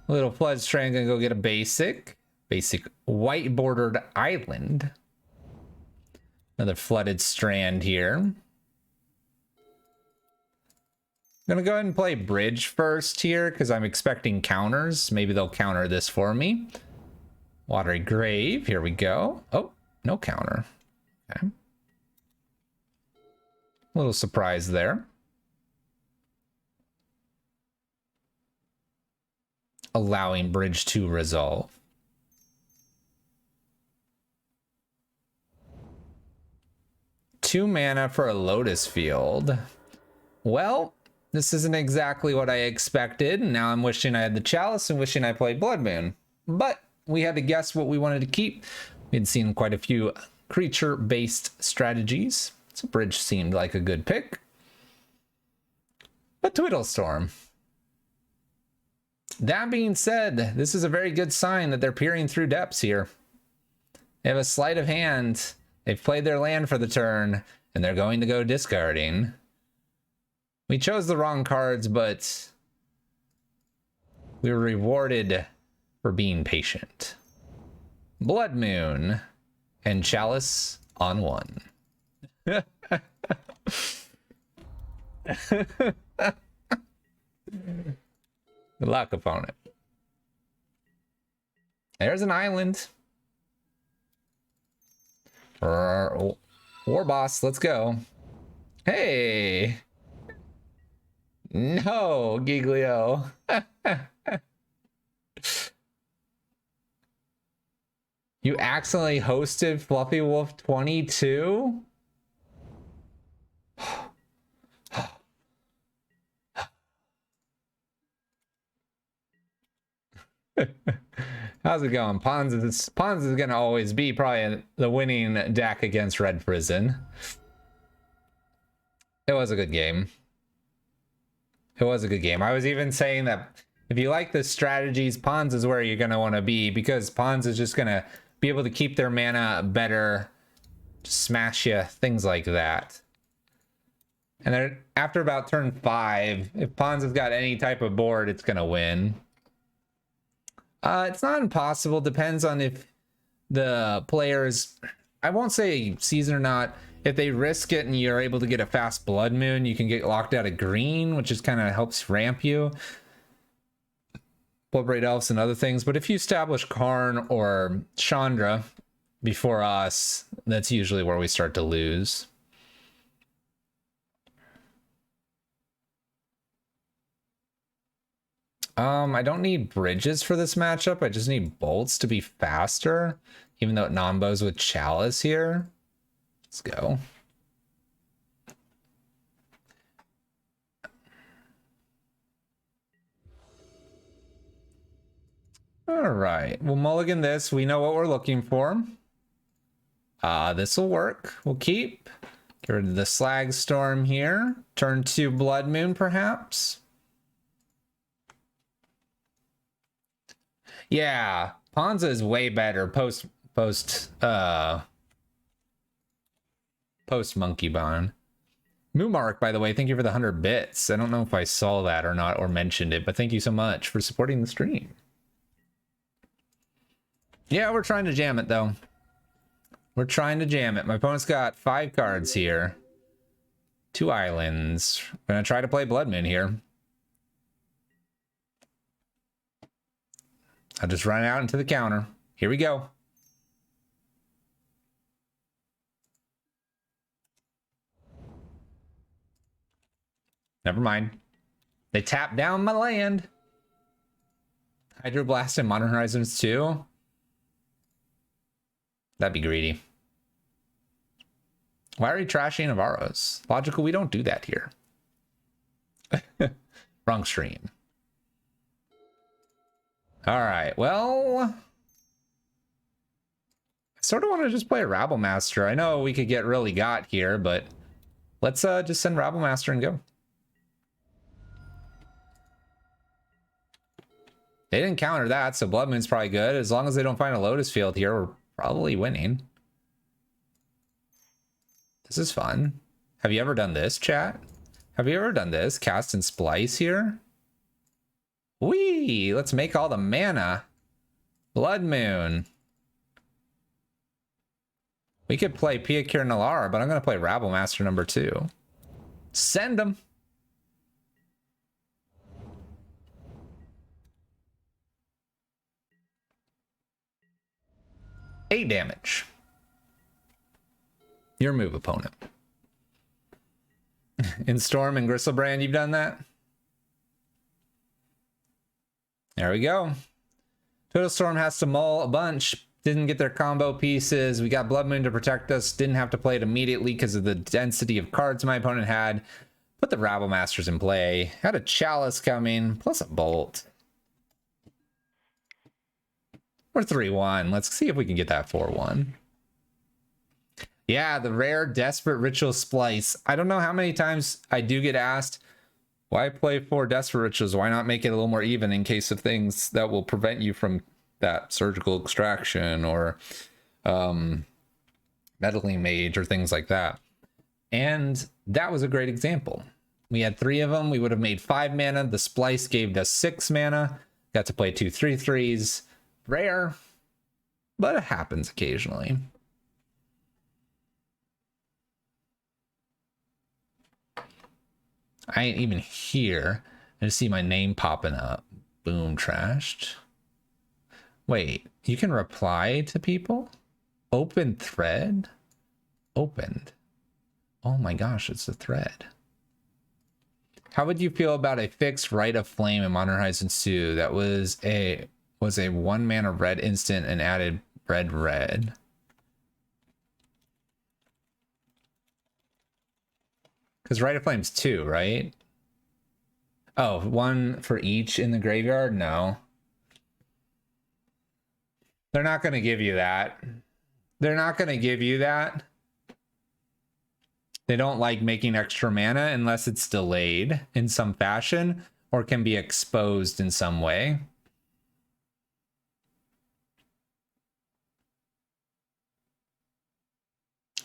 Little Floodstone gonna go get a basic white bordered island. Another Flooded Strand here. I'm gonna go ahead and play Bridge first here because I'm expecting counters. Maybe they'll counter this for me. Watery Grave, here we go. Oh, no counter. Okay. A little surprise there. Allowing Bridge to resolve. Two mana for a Lotus Field. Well, this isn't exactly what I expected. Now I'm wishing I had the Chalice and wishing I played Blood Moon. But we had to guess what we wanted to keep. We'd seen quite a few creature-based strategies, so Bridge seemed like a good pick. But Twiddlestorm. That being said, this is a very good sign that they're peering through depths here. They have a sleight of hand. They've played their land for the turn, and they're going to go discarding. We chose the wrong cards, but we were rewarded for being patient. Blood Moon and Chalice on one. Good luck, opponent. There's an island. War Boss, let's go. Hey! No, Giglio. You accidentally hosted Fluffy Wolf 22? How's it going? Pons is going to always be probably the winning deck against Red Prison. It was a good game. It was a good game. I was even saying that if you like the strategies, Pons is where you're going to want to be, because Pons is just going to be able to keep their mana better, smash you, things like that. And then after about turn 5, if Pons has got any type of board, it's going to win. It's not impossible. Depends on if the players, I won't say season or not, if they risk it and you're able to get a fast Blood Moon, you can get locked out of green, which is kind of helps ramp you. Bloodbraid Elves and other things. But if you establish Karn or Chandra before us, that's usually where we start to lose. I don't need bridges for this matchup. I just need bolts to be faster, even though it nombos with Chalice here. Let's go. All right, we'll mulligan this. We know what we're looking for. This will work. We'll keep. Get rid of the Slag Storm here. Turn to Blood Moon, perhaps. Yeah, Ponza is way better post Monkey Bone. Moomark, by the way, thank you for the 100 bits. I don't know if I saw that or not or mentioned it, but thank you so much for supporting the stream. Yeah, we're trying to jam it, though. We're trying to jam it. My opponent's got 5 cards here. 2 islands. I'm going to try to play Blood Moon here. I'll just run out into the counter. Here we go. Never mind. They tapped down my land. Hydroblast and Modern Horizons 2. That'd be greedy. Why are you trashing Navarros? Logical, we don't do that here. Wrong stream. All right, well, I sort of want to just play a Rabblemaster. I know we could get really got here, but let's just send Rabblemaster and go. They didn't counter that, so Blood Moon's probably good. As long as they don't find a Lotus Field here, we're probably winning. This is fun. Have you ever done this, chat? Have you ever done this? Cast and Splice here? Whee! Let's make all the mana. Blood Moon. We could play Piakir Nalara, but I'm going to play Rabblemaster number 2. Send them. Eight damage. Your move, opponent. In Storm and Gristlebrand, you've done that? There we go. Total Storm has to mull a bunch. Didn't get their combo pieces. We got Blood Moon to protect us. Didn't have to play it immediately because of the density of cards my opponent had. Put the Rabblmasters in play. Had a Chalice coming, plus a Bolt. We're 3-1. Let's see if we can get that 4-1. Yeah, the rare Desperate Ritual Splice. I don't know how many times I do get asked, why play 4 Desperate Rituals? Why not make it a little more even in case of things that will prevent you from that surgical extraction or meddling mage or things like that? And that was a great example. We had 3 of them. We would have made 5 mana. The Splice gave us 6 mana. Got to play 2 3/3s. Rare, but it happens occasionally. I ain't even here. I just see my name popping up. Boom, trashed. Wait, you can reply to people? Open thread? Opened. Oh my gosh, it's a thread. How would you feel about a fixed Rite of Flame in Modern Horizons 2 that was a 1 mana red instant and added red? Because Rite of Flame's 2, right? Oh, 1 for each in the graveyard? No. They're not going to give you that. They're not going to give you that. They don't like making extra mana unless it's delayed in some fashion or can be exposed in some way.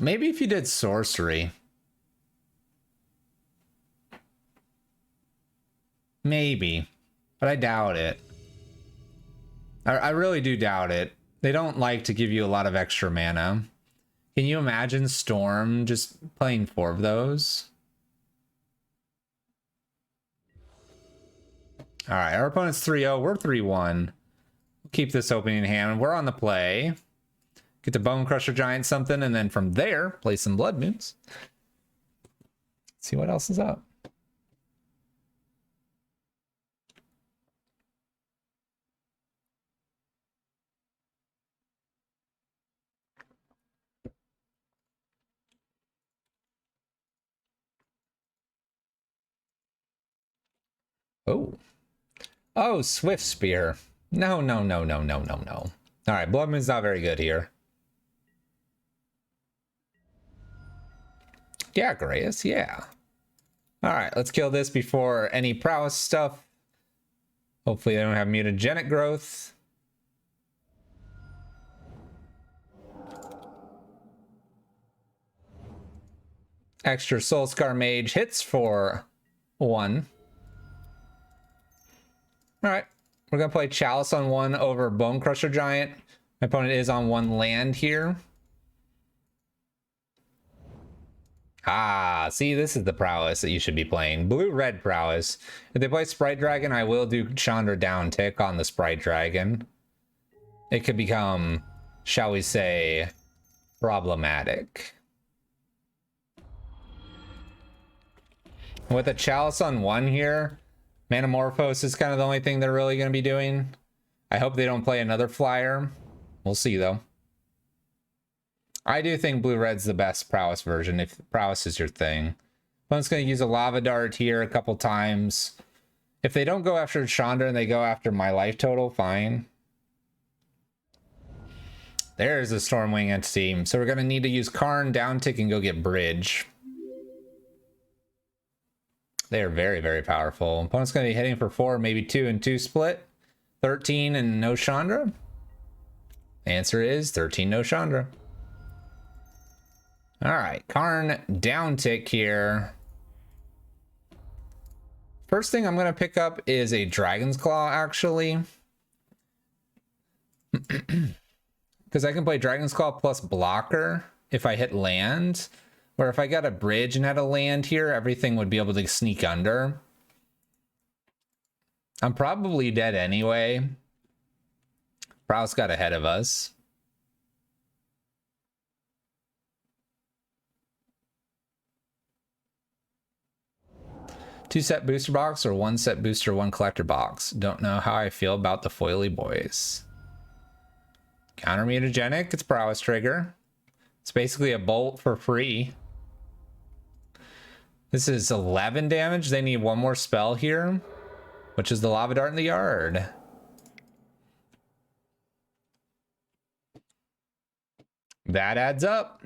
Maybe if you did sorcery. Maybe, but I doubt it. I really do doubt it. They don't like to give you a lot of extra mana. Can you imagine Storm just playing 4 of those? All right, our opponent's 3-0. We're 3-1. We'll keep this opening hand. We're on the play. Get the Bone Crusher Giant something, and then from there, play some Blood Moons. See what else is up. Oh, Swift Spear. No. All right, Blood Moon's not very good here. Yeah, Grace, yeah. All right, let's kill this before any prowess stuff. Hopefully they don't have mutagenic growth. Extra Soul Scar Mage hits for 1. Alright, we're gonna play Chalice on 1 over Bone Crusher Giant. My opponent is on 1 land here. Ah, see, this is the prowess that you should be playing. Blue-red prowess. If they play Sprite Dragon, I will do Chandra down tick on the Sprite Dragon. It could become, shall we say, problematic. With a Chalice on 1 here, Manamorphose is kind of the only thing they're really going to be doing. I hope they don't play another flyer. We'll see, though. I do think blue-red's the best prowess version, if prowess is your thing. Opponent's going to use a lava dart here a couple times. If they don't go after Chandra and they go after my life total, fine. There's a Stormwing entity. So we're going to need to use Karn, down tick, and go get Bridge. They are very, very powerful. Opponent's going to be hitting for 4, maybe 2 and 2 split. 13 and no Chandra. Answer is 13 no Chandra. All right, Karn down tick here. First thing I'm going to pick up is a Dragon's Claw, actually. Because I can play Dragon's Claw plus blocker if I hit land. Or if I got a bridge and had a land here, everything would be able to sneak under. I'm probably dead anyway. Prowess got ahead of us. Two set booster box or 1 set booster, 1 collector box. Don't know how I feel about the foily boys. Counter mutagenic, it's prowess trigger. It's basically a bolt for free. This is 11 damage. They need 1 more spell here, which is the lava dart in the yard. That adds up.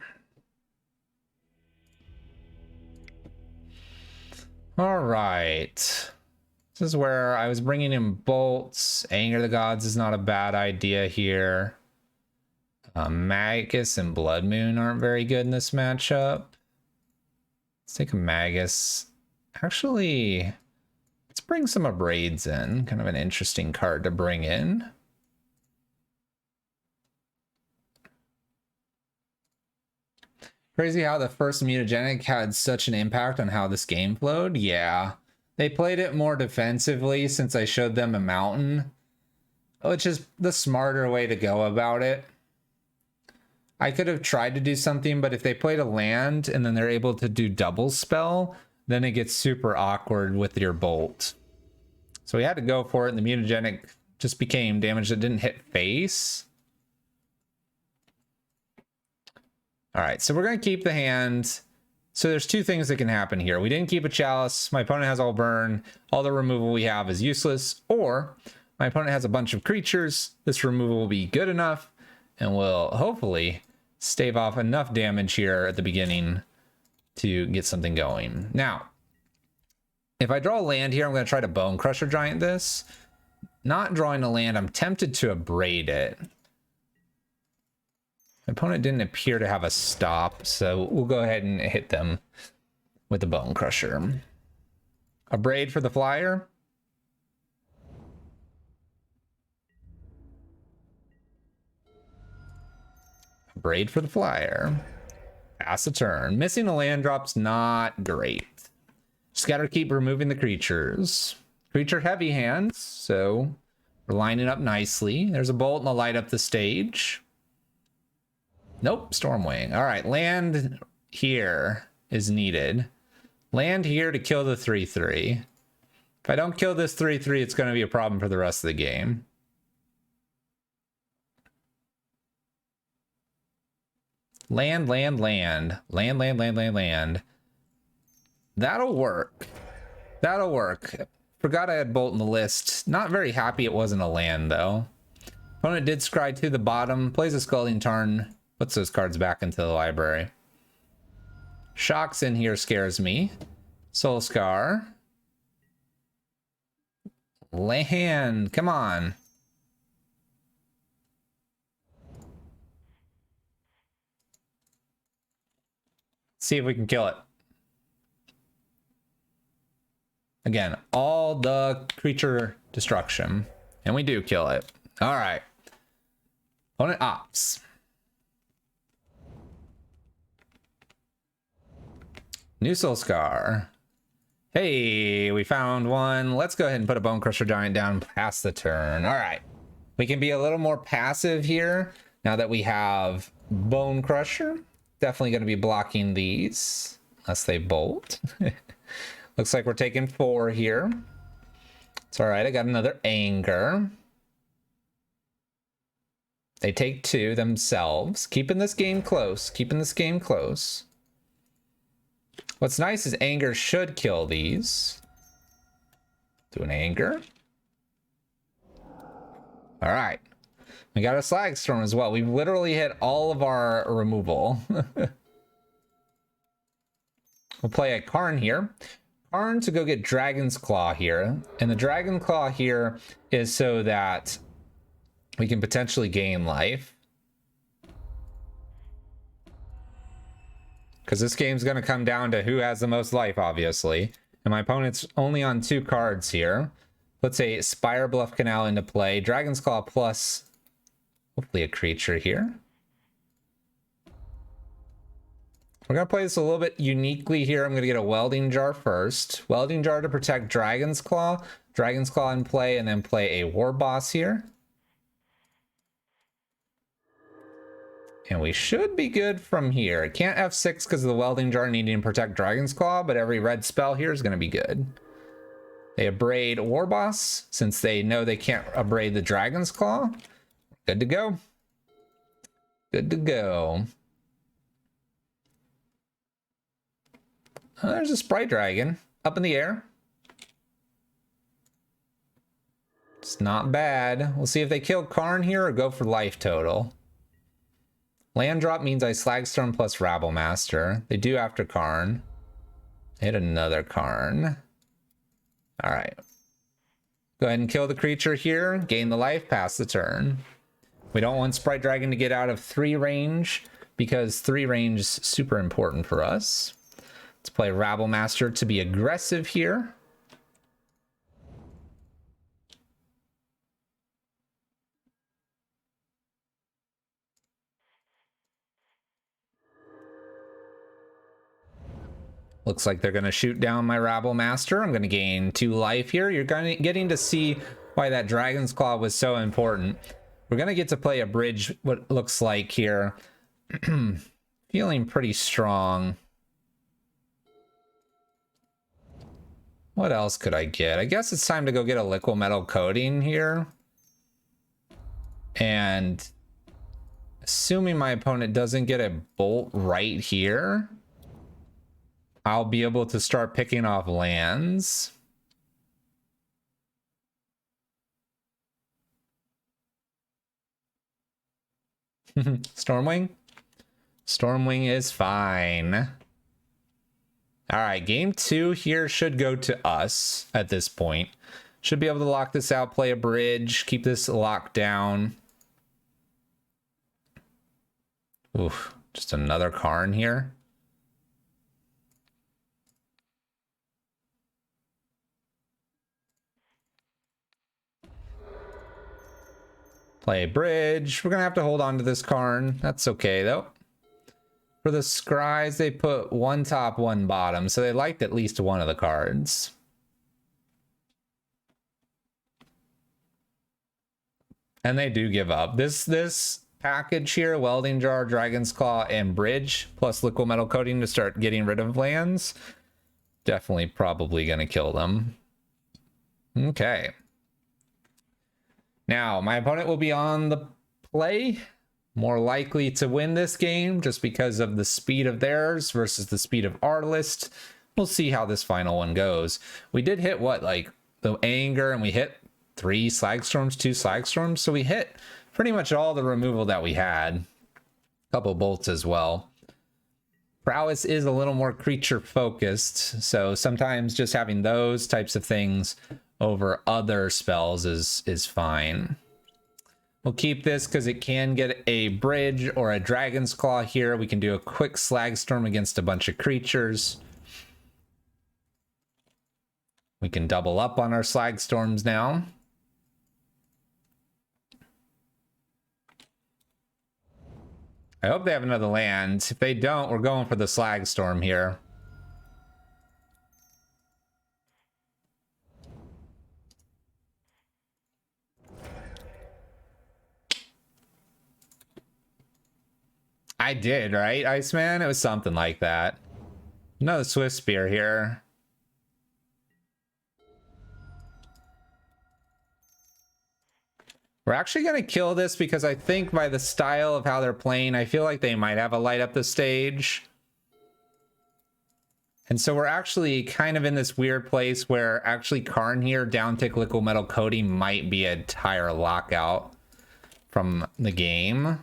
All right. This is where I was bringing in bolts. Anger the Gods is not a bad idea here. Magus and Blood Moon aren't very good in this matchup. Let's take a Magus. Actually, let's bring some Abrades in. Kind of an interesting card to bring in. Crazy how the first mutagenic had such an impact on how this game flowed. Yeah, they played it more defensively since I showed them a mountain, which is the smarter way to go about it. I could have tried to do something, but if they played a land and then they're able to do double spell, then it gets super awkward with your bolt. So we had to go for it, and the mutagenic just became damage that didn't hit face. All right, so we're going to keep the hand. So there's 2 things that can happen here. We didn't keep a Chalice. My opponent has all burn. All the removal we have is useless. Or my opponent has a bunch of creatures. This removal will be good enough and will hopefully stave off enough damage here at the beginning to get something going. Now, if I draw a land here, I'm going to try to Bone Crusher Giant this. Not drawing a land, I'm tempted to Abrade it. My opponent didn't appear to have a stop, so we'll go ahead and hit them with the Bone Crusher. Abrade for the flyer. Abrade for the flyer. Pass the turn. Missing a land drop's not great. Just gotta keep removing the creatures. Creature heavy hands, so we're lining up nicely. There's a bolt and a light up the stage. Nope, Stormwing. All right, land here is needed. Land here to kill the 3/3. If I don't kill this 3/3, it's going to be a problem for the rest of the game. Land, land, land. Land, land, land, land, land. That'll work. That'll work. Forgot I had Bolt in the list. Not very happy it wasn't a land, though. Opponent did scry to the bottom. Plays a Scalding Tarn. Puts those cards back into the library. Shocks in here scares me. Soul Scar. Land. Come on. See if we can kill it. Again, all the creature destruction. And we do kill it. All right. Opponent ops. New Soul Scar. Hey, we found one. Let's go ahead and put a Bone Crusher Giant down past the turn. All right. We can be a little more passive here now that we have Bone Crusher. Definitely going to be blocking these unless they bolt. Looks like we're taking 4 here. It's all right. I got another Anger. They take 2 themselves. Keeping this game close. Keeping this game close. What's nice is Anger should kill these. Do an Anger. All right. We got a Slag Storm as well. We literally hit all of our removal. We'll play a Karn here. Karn to go get Dragon's Claw here. And the Dragon Claw here is so that we can potentially gain life. Because this game's going to come down to who has the most life, obviously. And my opponent's only on 2 cards here. Let's say Spire Bluff Canal into play. Dragon's Claw plus hopefully a creature here. We're going to play this a little bit uniquely here. I'm going to get a Welding Jar first. Welding Jar to protect Dragon's Claw. Dragon's Claw in play, and then play a War Boss here. And we should be good from here. It can't F6 because of the Welding Jar needing to protect Dragon's Claw, but every red spell here is going to be good. They abrade War Boss since they know they can't abrade the Dragon's Claw. Good to go. Good to go. There's a Sprite Dragon up in the air. It's not bad. We'll see if they kill Karn here or go for life total. Land drop means I Slagstorm plus Rabble Master. They do after Karn. Hit another Karn. All right. Go ahead and kill the creature here. Gain the life, pass the turn. We don't want Sprite Dragon to get out of 3 range because 3 range is super important for us. Let's play Rabble Master to be aggressive here. Looks like they're going to shoot down my Rabble Master. I'm going to gain 2 life here. You're getting to see why that Dragon's Claw was so important. We're going to get to play a bridge, what looks like here. Feeling pretty strong. What else could I get? I guess it's time to go get a Liquimetal Coating here. And assuming my opponent doesn't get a bolt right here, I'll be able to start picking off lands. Stormwing? Stormwing is fine. All right, game 2 here should go to us at this point. Should be able to lock this out, play a bridge, keep this locked down. Oof, just another Karn here. Play a bridge. We're going to have to hold on to this Karn. That's okay, though. For the Scries, they put 1 top, 1 bottom, so they liked at least one of the cards. And they do give up. This package here, Welding Jar, Dragon's Claw, and Bridge, plus Liquimetal Coating to start getting rid of lands, definitely probably going to kill them. Okay. Now, my opponent will be on the play. More likely to win this game just because of the speed of theirs versus the speed of our list. We'll see how this final one goes. We did hit what, like the Anger, and we hit 3 Slagstorms, 2 Slagstorms. So we hit pretty much all the removal that we had. A couple bolts as well. Prowess is a little more creature focused. So sometimes just having those types of things over other spells is fine. We'll keep this because it can get a bridge or a Dragon's Claw here. We can do a quick Slagstorm against a bunch of creatures. We can double up on our Slag Storms now. I hope they have another land. If they don't, we're going for the Slag Storm here. I did, right, Iceman? It was something like that. Another Swift Spear here. We're actually going to kill this because I think by the style of how they're playing, I feel like they might have a light up the stage. And so we're actually kind of in this weird place where actually Karn here, down tick Liquid Metal Coating might be a entire lockout from the game.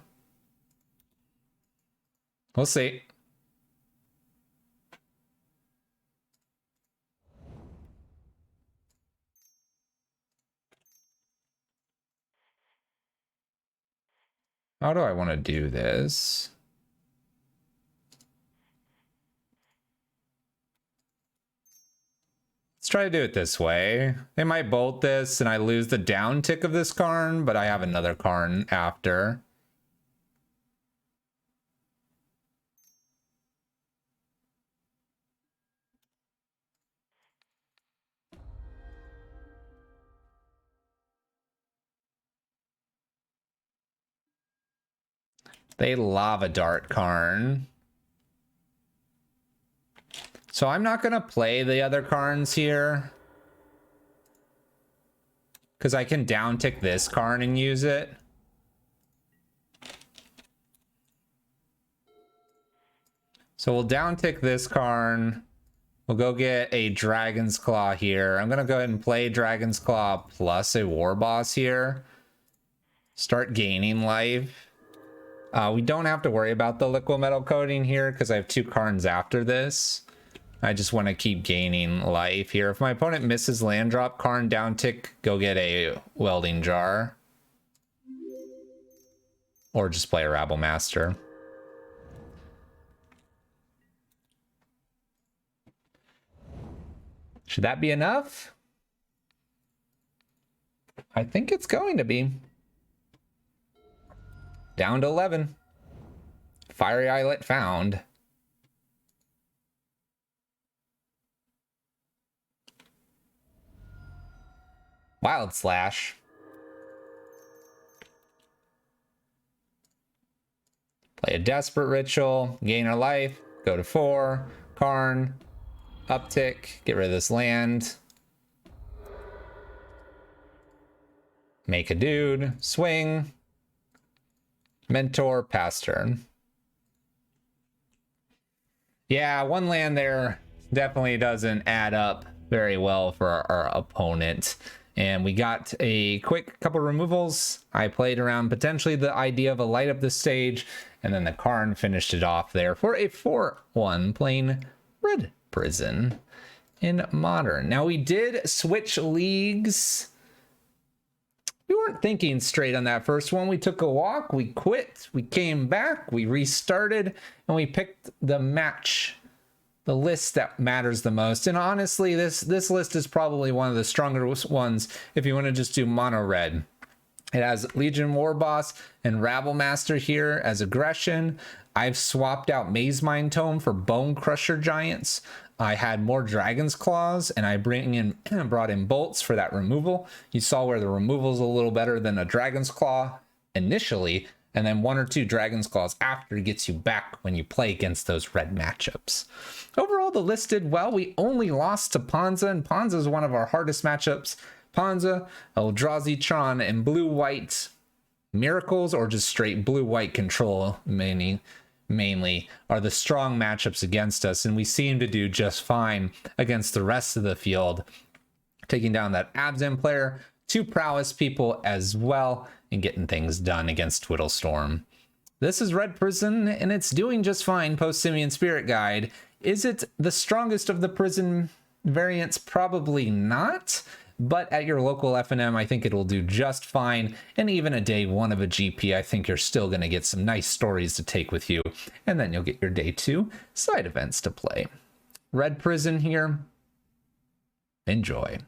We'll see. How do I want to do this? Let's try to do it this way. They might bolt this and I lose the down tick of this Karn, but I have another Karn after. They Lava Dart Karn. So I'm not going to play the other Karns here, because I can down tick this Karn and use it. So we'll down tick this Karn. We'll go get a Dragon's Claw here. I'm going to go ahead and play Dragon's Claw plus a War Boss here. Start gaining life. We don't have to worry about the Liquid Metal Coating here because I have 2 Karns after this. I just want to keep gaining life here. If my opponent misses land drop, Karn down tick, go get a Welding Jar. Or just play a Rabble Master. Should that be enough? I think it's going to be. Down to 11. Fiery Islet found. Wild Slash. Play a Desperate Ritual. Gain our life. Go to 4. Karn. Uptick. Get rid of this land. Make a dude. Swing. Mentor, pass turn. Yeah, 1 land there definitely doesn't add up very well for our opponent. And we got a quick couple removals. I played around potentially the idea of a light up the stage, and then the Karn finished it off there for a 4-1 playing Red Prison in Modern. Now we did switch leagues. We weren't thinking straight on that first one. We took a walk, we quit, we came back, we restarted, and we picked the match, the list that matters the most. And honestly, this list is probably one of the stronger ones if you want to just do mono red. It has Legion War Boss and Rabble Master here as aggression. I've swapped out Maze Mind Tome for Bone Crusher Giants. I had more Dragon's Claws, and I brought in Bolts for that removal. You saw where the removal is a little better than a Dragon's Claw initially, and then 1 or 2 Dragon's Claws after gets you back when you play against those red matchups. Overall, the list did well. We only lost to Ponza, and Ponza is one of our hardest matchups. Ponza, Eldrazi Tron, and Blue-White Miracles, or just straight Blue-White Control, mainly are the strong matchups against us, and we seem to do just fine against the rest of the field, taking down that Abzan player, 2 Prowess people as well, and getting things done against Twiddlestorm. This is Red Prison, and it's doing just fine post-Simian Spirit Guide. Is it the strongest of the Prison variants? Probably not. But at your local FNM, I think it'll do just fine. And even a day 1 of a GP, I think you're still going to get some nice stories to take with you. And then you'll get your day 2 side events to play. Red Prison here. Enjoy.